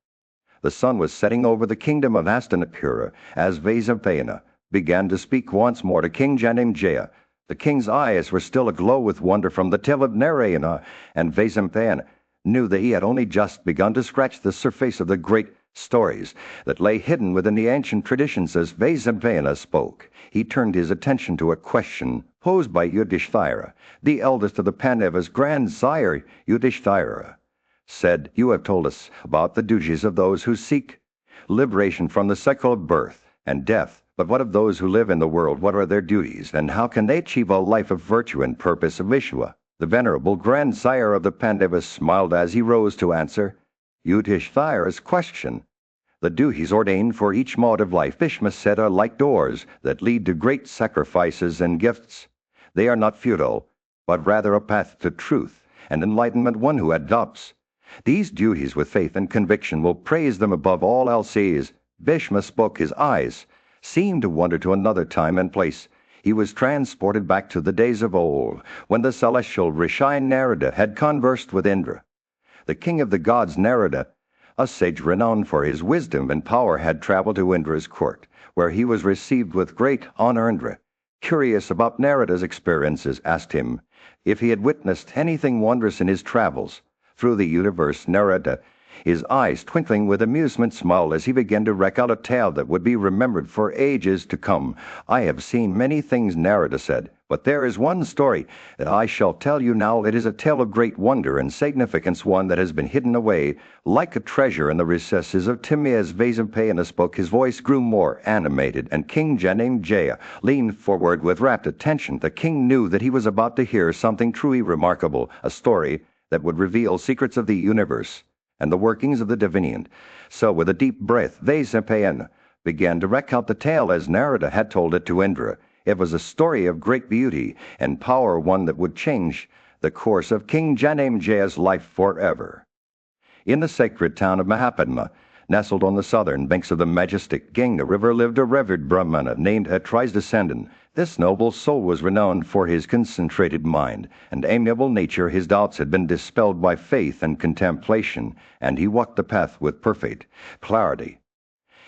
The sun was setting over the kingdom of Hastinapura as Vasudeva began to speak once more to King Janamejaya. The king's eyes were still aglow with wonder from the tale of Narayana, and Vasudeva knew that he had only just begun to scratch the surface of the great stories that lay hidden within the ancient traditions. As Vasudeva spoke, he turned his attention to a question posed by Yudhishthira, the eldest of the Pandavas. Grandsire, Yudhishthira said, you have told us about the duties of those who seek liberation from the cycle of birth and death. But what of those who live in the world? What are their duties, and how can they achieve a life of virtue and purpose? Of Vishwa, the venerable grandsire of the Pandavas, smiled as he rose to answer Yudhishthira's question. The duties ordained for each mode of life, Bhishma said, are like doors that lead to great sacrifices and gifts. They are not futile, but rather a path to truth and enlightenment. One who adopts these duties with faith and conviction will praise them above all else. Bhishma spoke. His eyes seemed to wander to another time and place. He was transported back to the days of old, when the celestial Rishi Narada had conversed with Indra. The king of the gods, Narada, a sage renowned for his wisdom and power, had traveled to Indra's court, where he was received with great honor. Indra, curious about Narada's experiences, asked him if he had witnessed anything wondrous in his travels through the universe. Narada his eyes twinkling with amusement, smiled as he began to recount a tale that would be remembered for ages to come. "I have seen many things," Narada said, "but there is one story that I shall tell you now. It is a tale of great wonder and significance, one that has been hidden away like a treasure in the recesses of time." As Vasudevan spoke, his voice grew more animated, and King Janamejaya leaned forward with rapt attention. The king knew that he was about to hear something truly remarkable, a story that would reveal secrets of the universe and the workings of the divine. So, with a deep breath, Vasudevan began to recount the tale as Narada had told it to Indra. It was a story of great beauty and power, one that would change the course of King Janamajaya's life forever. In the sacred town of Mahabharat, nestled on the southern banks of the majestic Ganga River, lived a revered Brahmana named Trisdescendant. This noble soul was renowned for his concentrated mind and amiable nature. His doubts had been dispelled by faith and contemplation, and he walked the path with perfect clarity.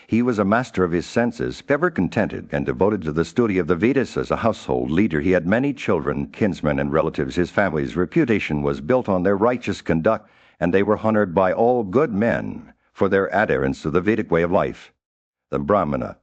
He was a master of his senses, ever contented and devoted to the study of the Vedas. As a household leader, he had many children, kinsmen, and relatives. His family's reputation was built on their righteous conduct, and they were honored by all good men for their adherence to the Vedic way of life. The Brahmana,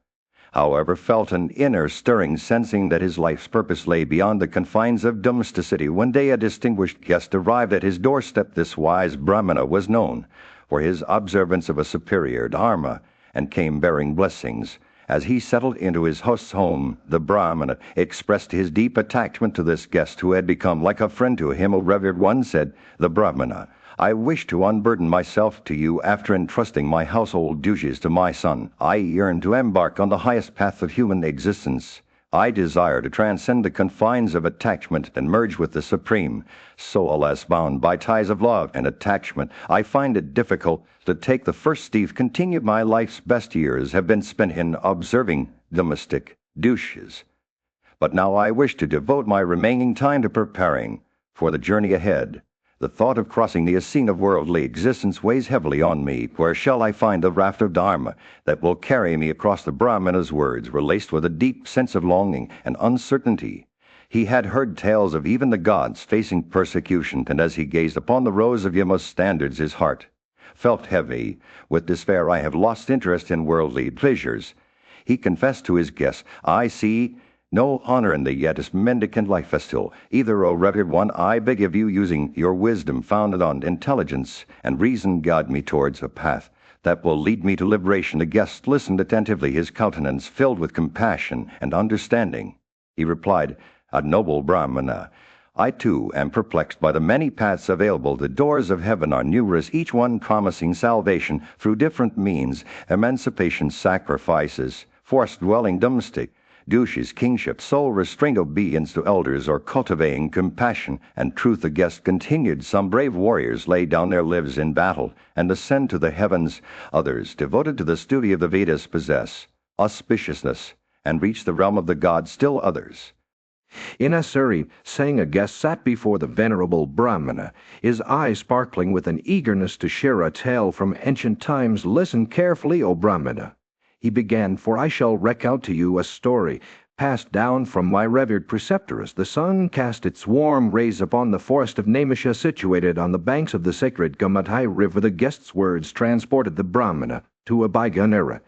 however, felt an inner stirring, sensing that his life's purpose lay beyond the confines of domesticity. One day a distinguished guest arrived at his doorstep. This wise Brahmana was known for his observance of a superior dharma, and came bearing blessings. As he settled into his host's home, the Brahmana expressed his deep attachment to this guest, who had become like a friend to him. "O revered one," said the Brahmana, "I wish to unburden myself to you after entrusting my household duties to my son. I yearn to embark on the highest path of human existence. I desire to transcend the confines of attachment and merge with the Supreme. So, alas, bound by ties of love and attachment, I find it difficult to take the first step. Continued, my life's best years have been spent in observing domestic duties. But now I wish to devote my remaining time to preparing for the journey ahead. The thought of crossing the ocean of worldly existence weighs heavily on me. Where shall I find the raft of Dharma that will carry me across?" The Brahmana's words were laced with a deep sense of longing and uncertainty. He had heard tales of even the gods facing persecution, and as he gazed upon the rows of Yama's standards, his heart felt heavy with despair. "I have lost interest in worldly pleasures," he confessed to his guests. "I see no honor in the yet mendicant lifestyle. Either, O revered one, I beg of you, using your wisdom founded on intelligence and reason, guide me towards a path that will lead me to liberation." The guest listened attentively, his countenance filled with compassion and understanding. He replied, "A noble Brahmana, I too am perplexed by the many paths available. The doors of heaven are numerous, each one promising salvation through different means: emancipation, sacrifices, forced dwelling, domestic duties, kingship, soul restraint, obedience to elders, or cultivating compassion and truth." The guest continued, "Some brave warriors lay down their lives in battle and ascend to the heavens. Others, devoted to the study of the Vedas, possess auspiciousness and reach the realm of the gods. Still others." In a Surrey, saying a guest sat before the venerable Brahmana, his eyes sparkling with an eagerness to share a tale from ancient times. "Listen carefully, O Brahmana," he began, "for I shall recount to you a story passed down from my revered preceptor. As the sun cast its warm rays upon the forest of Naimisha, situated on the banks of the sacred Gomatai River, the guest's words transported the Brahmana to a bygone era.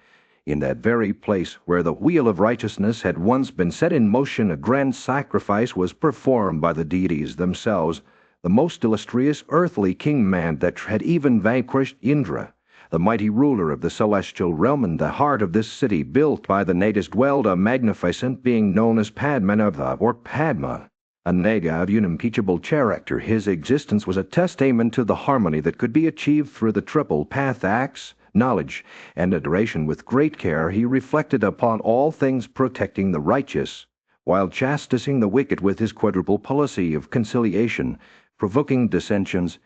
In that very place where the wheel of righteousness had once been set in motion, a grand sacrifice was performed by the deities themselves, the most illustrious earthly king-man that had even vanquished Indra, the mighty ruler of the celestial realm. In the heart of this city built by the natives dwelled a magnificent being known as Padmanabha, or Padma, a naga of unimpeachable character. His existence was a testament to the harmony that could be achieved through the triple path: acts, knowledge, and adoration. With great care he reflected upon all things, protecting the righteous, while chastising the wicked with his quadruple policy of conciliation, provoking dissensions,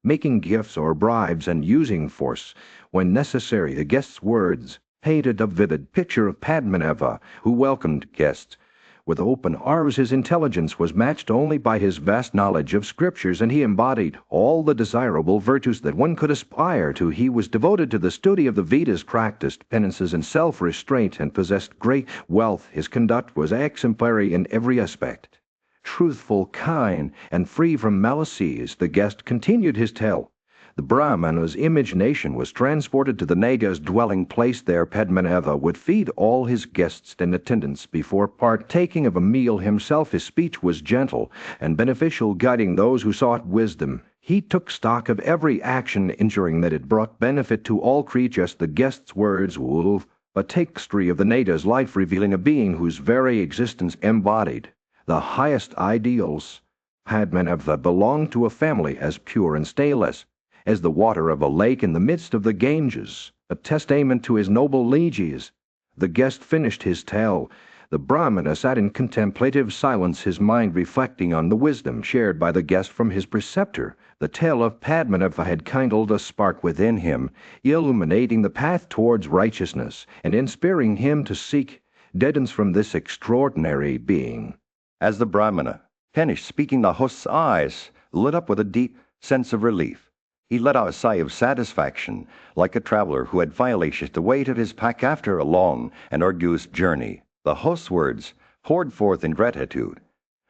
making gifts or bribes, and using force when necessary. The guest's words painted a vivid picture of Padmanabha, who welcomed guests with open arms. His intelligence was matched only by his vast knowledge of scriptures, and he embodied all the desirable virtues that one could aspire to. He was devoted to the study of the Vedas, practiced penances and self-restraint, and possessed great wealth. His conduct was exemplary in every aspect. Truthful, kind, and free from malice. The guest continued his tale. The Brahmana's imagination was transported to the Naga's dwelling place there. Padmanabha would feed all his guests and attendants before partaking of a meal himself. His speech was gentle and beneficial, guiding those who sought wisdom. He took stock of every action, ensuring that it brought benefit to all creatures. The guest's words wove a tapestry of the Naga's life, revealing a being whose very existence embodied the highest ideals. Padmanabha belonged to a family as pure and stainless as the water of a lake in the midst of the Ganges, a testament to his noble lieges. The guest finished his tale. The Brahmana sat in contemplative silence, his mind reflecting on the wisdom shared by the guest from his preceptor. The tale of Padmanabha had kindled a spark within him, illuminating the path towards righteousness and inspiring him to seek guidance from this extraordinary being. As the Brahmana finished speaking, the host's eyes lit up with a deep sense of relief. He let out a sigh of satisfaction, like a traveler who had finally shifted the weight of his pack after a long and arduous journey. The host's words poured forth in gratitude.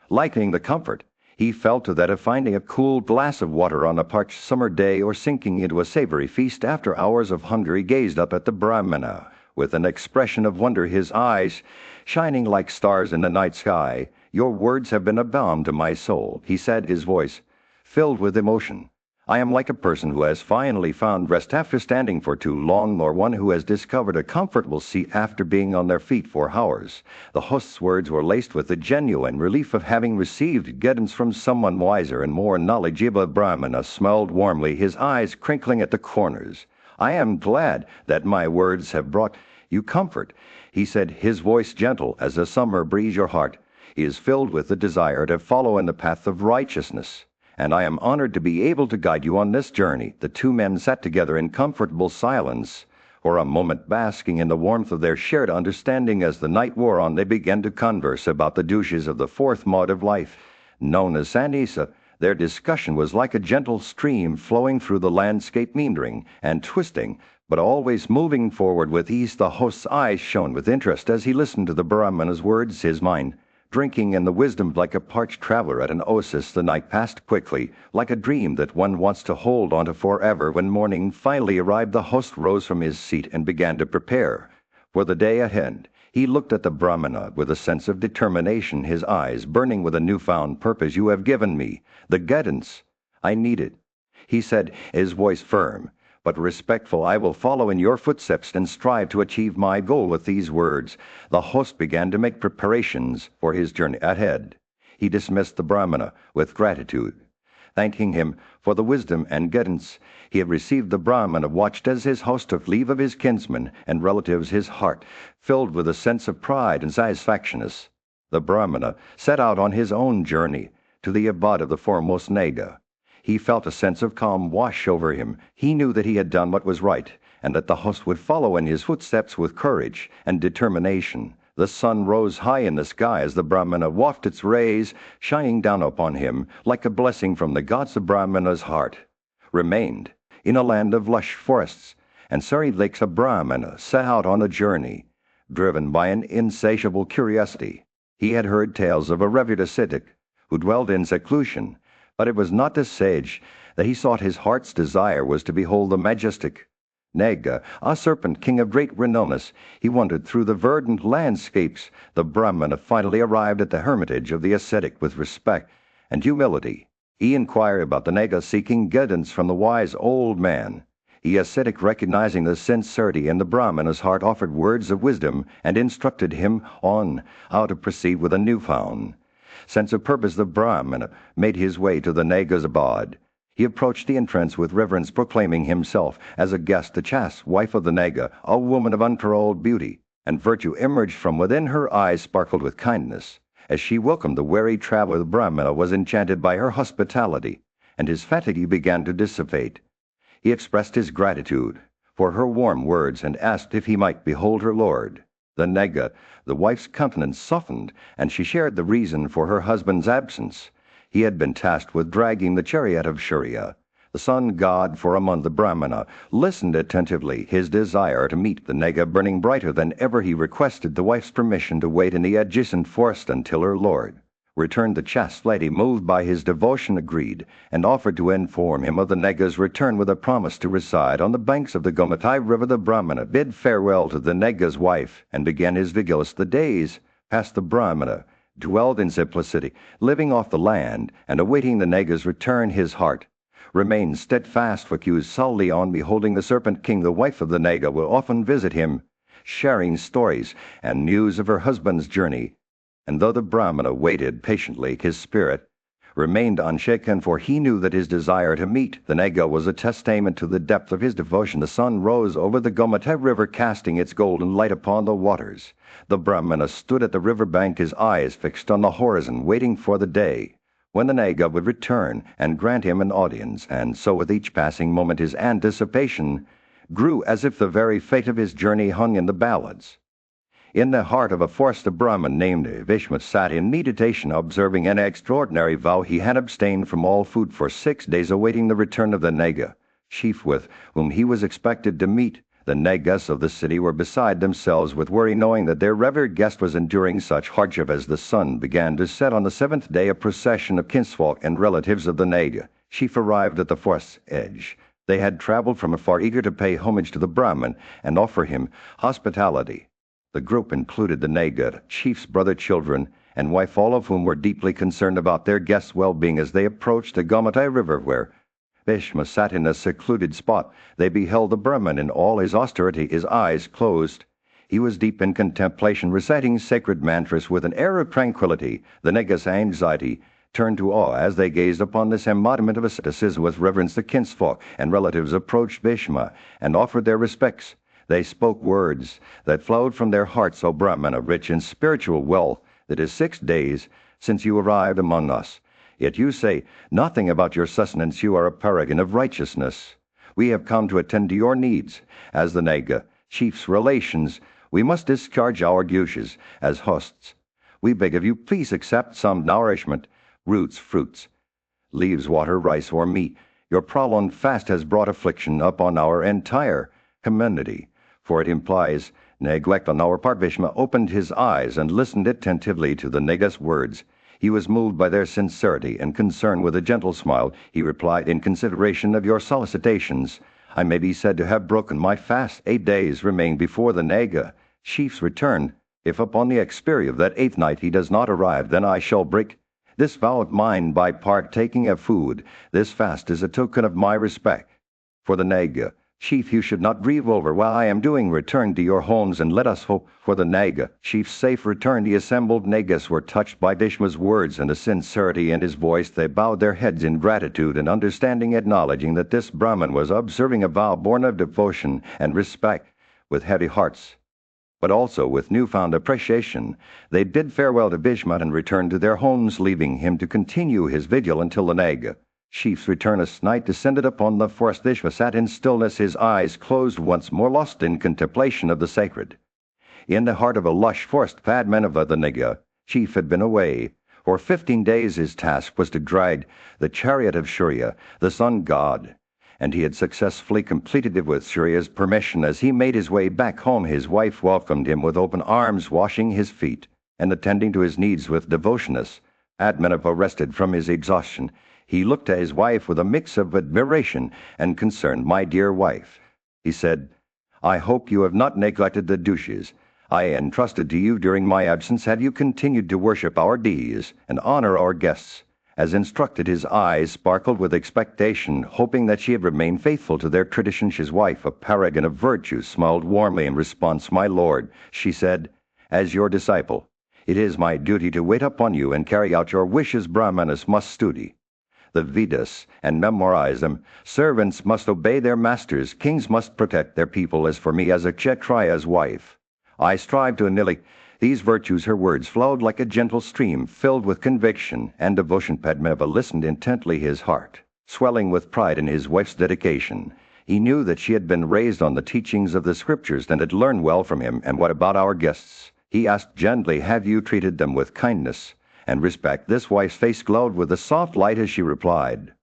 Likening the comfort he felt to that of finding a cool glass of water on a parched summer day, or sinking into a savory feast after hours of hunger, he gazed up at the Brahmana with an expression of wonder, his eyes shining like stars in the night sky. "Your words have been a balm to my soul," he said, his voice filled with emotion. "I am like a person who has finally found rest after standing for too long, or one who has discovered a comfortable seat after being on their feet for hours." The host's words were laced with the genuine relief of having received guidance from someone wiser and more knowledgeable. Brahmana smiled warmly, his eyes crinkling at the corners. "I am glad that my words have brought you comfort," he said, his voice gentle as a summer breeze. "Your heart is filled with the desire to follow in the path of righteousness, and I am honored to be able to guide you on this journey." The two men sat together in comfortable silence, for a moment basking in the warmth of their shared understanding. As the night wore on, they began to converse about the douches of the fourth mode of life, known as Sanisa. Their discussion was like a gentle stream flowing through the landscape, meandering and twisting, but always moving forward with ease. The host's eyes shone with interest as he listened to the Brahmana's words, his mind drinking in the wisdom like a parched traveler at an oasis. The night passed quickly, like a dream that one wants to hold on to forever. When morning finally arrived, the host rose from his seat and began to prepare for the day ahead. He looked at the Brahmana with a sense of determination, his eyes burning with a newfound purpose. "You have given me the guidance I needed," he said, his voice firm but respectful. "I will follow in your footsteps and strive to achieve my goal." With these words, the host began to make preparations for his journey ahead. He dismissed the Brahmana with gratitude, thanking him for the wisdom and guidance he had received. The Brahmana watched as his host took leave of his kinsmen and relatives, his heart filled with a sense of pride and satisfaction. The Brahmana set out on his own journey to the abode of the foremost Naga. He felt a sense of calm wash over him. He knew that he had done what was right, and that the host would follow in his footsteps with courage and determination. The sun rose high in the sky as the Brahmana wafted its rays, shining down upon him like a blessing from the gods. The Brahmana's heart remained in a land of lush forests and serene lakes. A Brahmana set out on a journey, driven by an insatiable curiosity. He had heard tales of a revered ascetic who dwelled in seclusion, but it was not the sage that he sought. His heart's desire was to behold the majestic Naga, a serpent king of great renown. He wandered through the verdant landscapes. The Brahmana finally arrived at the hermitage of the ascetic. With respect and humility, he inquired about the Naga, seeking guidance from the wise old man. The ascetic, recognizing the sincerity in the Brahmana's heart, offered words of wisdom and instructed him on how to proceed with a newfound sense of purpose. The Brahmana made his way to the Naga's abode. He approached the entrance with reverence, proclaiming himself as a guest. The chaste wife of the Naga, a woman of unparalleled beauty and virtue, emerged from within. Her eyes sparkled with kindness as she welcomed the weary traveler. The Brahmana was enchanted by her hospitality, and his fatigue began to dissipate. He expressed his gratitude for her warm words and asked if he might behold her lord. The Naga, the wife's countenance softened, and she shared the reason for her husband's absence. He had been tasked with dragging the chariot of Surya, the sun god, for a month. The Brahmana listened attentively, his desire to meet the Naga burning brighter than ever. He requested the wife's permission to wait in the adjacent forest until her lord returned the chaste lady, moved by his devotion, agreed, and offered to inform him of the Nega's return with a promise to reside on the banks of the Gomatai River. The Brahmana bid farewell to the Nega's wife and began his vigilance. The days passed. The Brahmana dwelled in simplicity, living off the land and awaiting the Nega's return. His heart remained steadfast, focused solely on beholding the Serpent King. The wife of the Nega will often visit him, sharing stories and news of her husband's journey. And though the Brahmana waited patiently, his spirit remained unshaken, for he knew that his desire to meet the Nega was a testament to the depth of his devotion. The sun rose over the Gomatai River, casting its golden light upon the waters. The Brahmana stood at the river bank, his eyes fixed on the horizon, waiting for the day when the Nega would return and grant him an audience. And so with each passing moment his anticipation grew, as if the very fate of his journey hung in the balance. In the heart of a forest, a Brahmin named Bhishma sat in meditation, observing an extraordinary vow. He had abstained from all food for 6 days, awaiting the return of the Nega, chief with whom he was expected to meet. The Negas of the city were beside themselves with worry, knowing that their revered guest was enduring such hardship. As the sun began to set on the 7th day, a procession of kinsfolk and relatives of the Nega chief arrived at the forest's edge. They had traveled from afar, eager to pay homage to the Brahmin and offer him hospitality. The group included the Nega chief's brother, children, and wife, all of whom were deeply concerned about their guests' well-being. As they approached the Gomatai River, where Bhishma sat in a secluded spot, they beheld the Brahmin in all his austerity, his eyes closed. He was deep in contemplation, reciting sacred mantras with an air of tranquility. The Nega's anxiety turned to awe as they gazed upon this embodiment of asceticism. With reverence, the kinsfolk and relatives approached Bhishma and offered their respects. They spoke words that flowed from their hearts. "O Brahmana, rich in spiritual wealth, it is 6 days since you arrived among us. Yet you say nothing about your sustenance. You are a paragon of righteousness. We have come to attend to your needs. As the Nega chief's relations, we must discharge our duties as hosts. We beg of you, please accept some nourishment, roots, fruits, leaves, water, rice, or meat. Your prolonged fast has brought affliction upon our entire community, for it implies neglect on our part." Bhishma opened his eyes and listened attentively to the Nega's words. He was moved by their sincerity and concern. With a gentle smile, he replied, "In consideration of your solicitations, I may be said to have broken my fast. 8 days remain before the Nega chief's return. If upon the expiry of that 8th night he does not arrive, then I shall break this vow of mine by partaking of food. This fast is a token of my respect for the Nega chief. You should not grieve over while I am doing. Return to your homes, and let us hope for the Nega chief's safe return." The assembled Negas were touched by Bhishma's words and the sincerity in his voice. They bowed their heads in gratitude and understanding, acknowledging that this Brahmin was observing a vow born of devotion and respect. With heavy hearts, but also with newfound appreciation, they bid farewell to Bhishma and returned to their homes, leaving him to continue his vigil until the Nega chief's return. As night descended upon the forest, Bhishma sat in stillness, his eyes closed, once more lost in contemplation of the sacred. In the heart of a lush forest, Padman of the Nega chief had been away. For 15 days his task was to drag the chariot of Surya, the sun god, and he had successfully completed it. With Surya's permission, as he made his way back home, his wife welcomed him with open arms, washing his feet and attending to his needs with devotion. As Padmanabha rested from his exhaustion, he looked at his wife with a mix of admiration and concern. "My dear wife," he said, "I hope you have not neglected the duties I entrusted to you during my absence. Have you continued to worship our deities and honor our guests as instructed?" His eyes sparkled with expectation, hoping that she had remained faithful to their traditions. His wife, a paragon of virtue, smiled warmly in response. "My lord," she said, "as your disciple, it is my duty to wait upon you and carry out your wishes. Brahmanas must study the Vedas and memorize them. Servants must obey their masters. Kings must protect their people. As for me, as a Kshatriya's wife, I strive to annihilate these virtues." Her words flowed like a gentle stream, filled with conviction and devotion. Padmanabha listened intently, his heart swelling with pride in his wife's dedication. He knew that she had been raised on the teachings of the scriptures and had learned well from him. "And what about our guests?" he asked gently. "Have you treated them with kindness and respect?" This wife's face glowed with a soft light as she replied,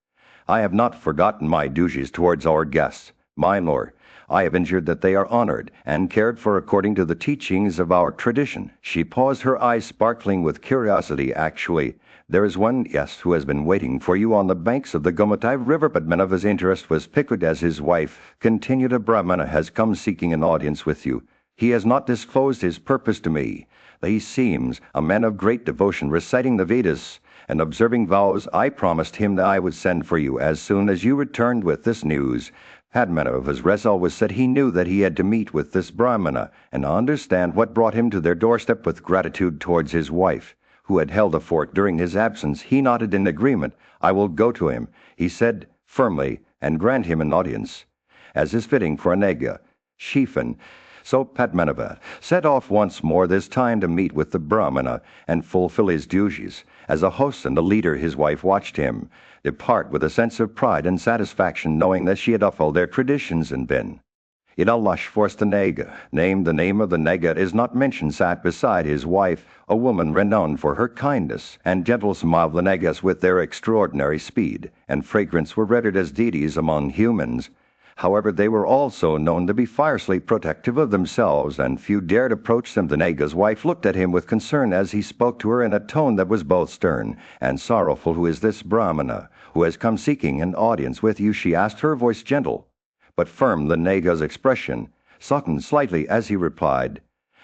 "I have not forgotten my duties towards our guests, my lord. I have ensured that they are honored and cared for according to the teachings of our tradition." She paused, her eyes sparkling with curiosity. "Actually, there is one guest who has been waiting for you on the banks of the Gomatai River." But Manava's interest was piqued as his wife continued. "A Brahmana has come seeking an audience with you. He has not disclosed his purpose to me. He seems a man of great devotion, reciting the Vedas and observing vows. I promised him that I would send for you as soon as you returned with this news." Had Manava's resolve was set, he knew that he had to meet with this Brahmana and understand what brought him to their doorstep. With gratitude towards his wife, who had held the fort during his absence, he nodded in agreement. "I will go to him," he said firmly, "and grant him an audience, as is fitting for a Nega chieftain." So Padmanabha set off once more, this time to meet with the Brahmana and fulfill his duties. As a host and a leader, his wife watched him depart with a sense of pride and satisfaction, knowing that she had upheld their traditions and been in a lush forest. The Nega, named the name of the Nega is not mentioned, sat beside his wife, a woman renowned for her kindness and gentle smile. The Negas, with their extraordinary speed and fragrance, were revered as deities among humans. However, they were also known to be fiercely protective of themselves, and few dared approach them. The Nega's wife looked at him with concern as he spoke to her in a tone that was both stern and sorrowful. "Who is this Brahmana who has come seeking an audience with you?" she asked, her voice gentle but firm. The Nega's expression softened slightly as he replied,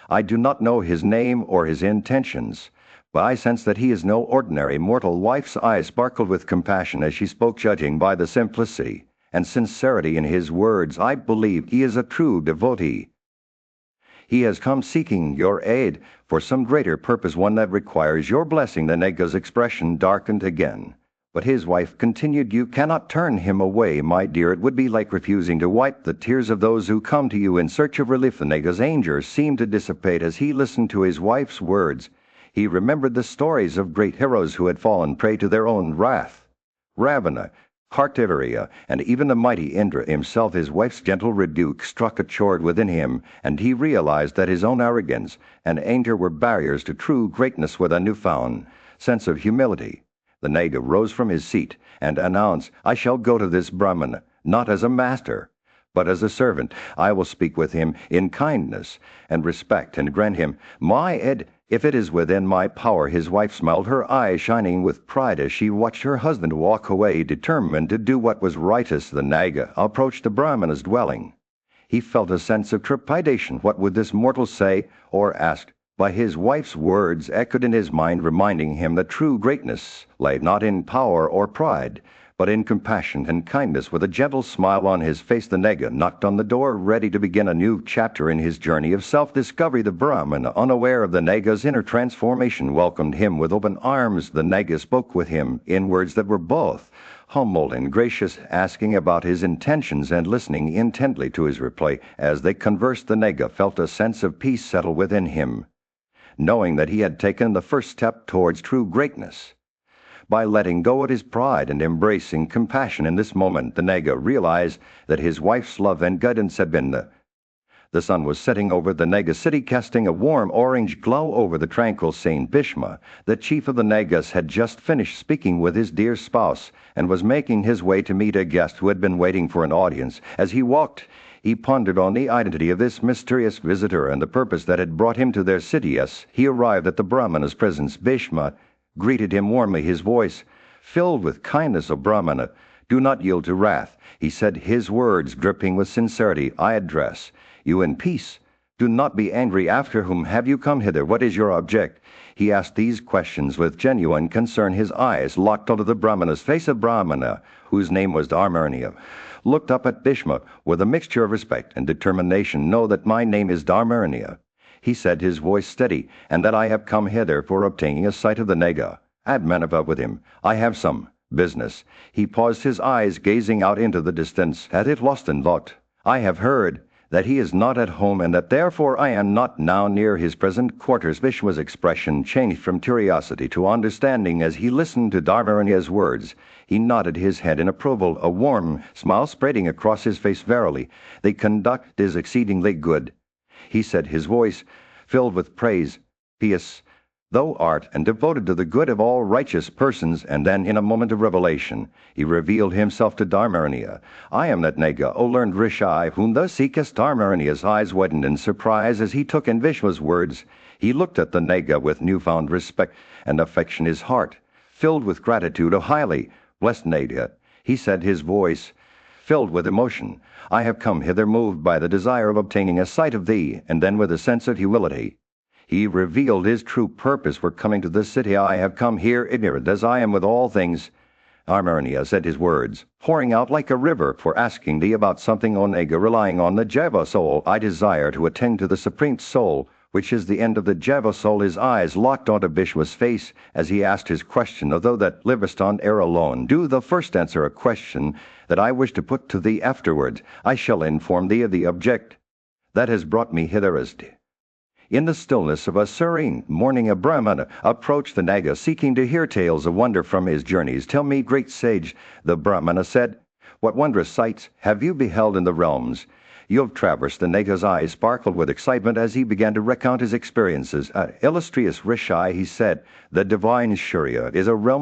"I do not know his name or his intentions, but I sense that he is no ordinary mortal." Wife's eyes sparkled with compassion as she spoke, judging by the simplicity and sincerity in his words. "I believe he is a true devotee. He has come seeking your aid for some greater purpose, one that requires your blessing." The Nega's expression darkened again, but his wife continued, "You cannot turn him away, my dear. It would be like refusing to wipe the tears of those who come to you in search of relief." The Nega's anger seemed to dissipate as he listened to his wife's words. He remembered the stories of great heroes who had fallen prey to their own wrath. Ravana, Kartaviriya, and even the mighty Indra himself. His wife's gentle rebuke struck a chord within him, and he realized that his own arrogance and anger were barriers to true greatness. With a newfound sense of humility, the Nega rose from his seat and announced, "I shall go to this Brahmana, not as a master, but as a servant. I will speak with him in kindness and respect and grant him my aid if it is within my power." His wife smiled, her eyes shining with pride as she watched her husband walk away, determined to do what was rightest. The Naga approached the Brahmana's dwelling. He felt a sense of trepidation. What would this mortal say or ask? By his wife's words echoed in his mind, reminding him that true greatness lay not in power or pride, but in compassion and kindness. With a gentle smile on his face, the Nega knocked on the door, ready to begin a new chapter in his journey of self-discovery. The Brahmana, unaware of the Nega's inner transformation, welcomed him with open arms. The Nega spoke with him in words that were both humble and gracious, asking about his intentions and listening intently to his reply. As they conversed, the Nega felt a sense of peace settle within him, knowing that he had taken the first step towards true greatness. By letting go of his pride and embracing compassion in this moment, the Nega realized that his wife's love and guidance had been The sun was setting over the Nega city, casting a warm orange glow over the tranquil Saint Bhishma. The chief of the Negas had just finished speaking with his dear spouse and was making his way to meet a guest who had been waiting for an audience. As he walked, he pondered on the identity of this mysterious visitor and the purpose that had brought him to their city. As he arrived at the Brahmana's presence, Bhishma greeted him warmly, his voice filled with kindness. "O Brahmana, do not yield to wrath," he said, his words dripping with sincerity. "I address you in peace. Do not be angry. After whom have you come hither? What is your object?" He asked these questions with genuine concern, his eyes locked onto the Brahmana's face. A Brahmana, whose name was Dharmarniya, looked up at Bhishma with a mixture of respect and determination. "Know that my name is Dharmarniya," he said, his voice steady, "and that I have come hither for obtaining a sight of the Nega. Add Manava with him. I have some business." He paused, his eyes gazing out into the distance, as if lost in thought. "I have heard that he is not at home, and that therefore I am not now near his present quarters." Vishwa's expression changed from curiosity to understanding as he listened to Dharmarniya's words. He nodded his head in approval, a warm smile spreading across his face. "Verily, the conduct is exceedingly good," he said, his voice filled with praise. "P.S. Thou art, and devoted to the good of all righteous persons. And then, in a moment of revelation, he revealed himself to Dharmaraniya. I am that Naga, O learned Rishai, whom thou seekest. Dharmaraniya's eyes widened in surprise as he took in Vishwa's words. He looked at the Naga with newfound respect and affection. His heart filled with gratitude. O highly blessed Naga, he said, his voice filled with emotion, I have come hither moved by the desire of obtaining a sight of thee. And then, with a sense of humility, he revealed his true purpose for coming to this city. I have come here ignorant, as I am with all things. Dharmaraniya said his words, pouring out like a river, for asking thee about something, O Naga, relying on the Jiva soul. I desire to attend to the Supreme Soul, which is the end of the Jiva soul. His eyes locked onto Vishwa's face as he asked his question. Although that livest on air alone, do thou first answer a question that I wish to put to thee afterwards. I shall inform thee of the object that has brought me hither. As in the stillness of a serene morning, a Brahmana approached the Naga, seeking to hear tales of wonder from his journeys. Tell me, great sage, the Brahmana said, what wondrous sights have you beheld in the realms you have traversed? The Naga's eyes sparkled with excitement as he began to recount his experiences. Illustrious Rishai, he said, the divine Surya is a realm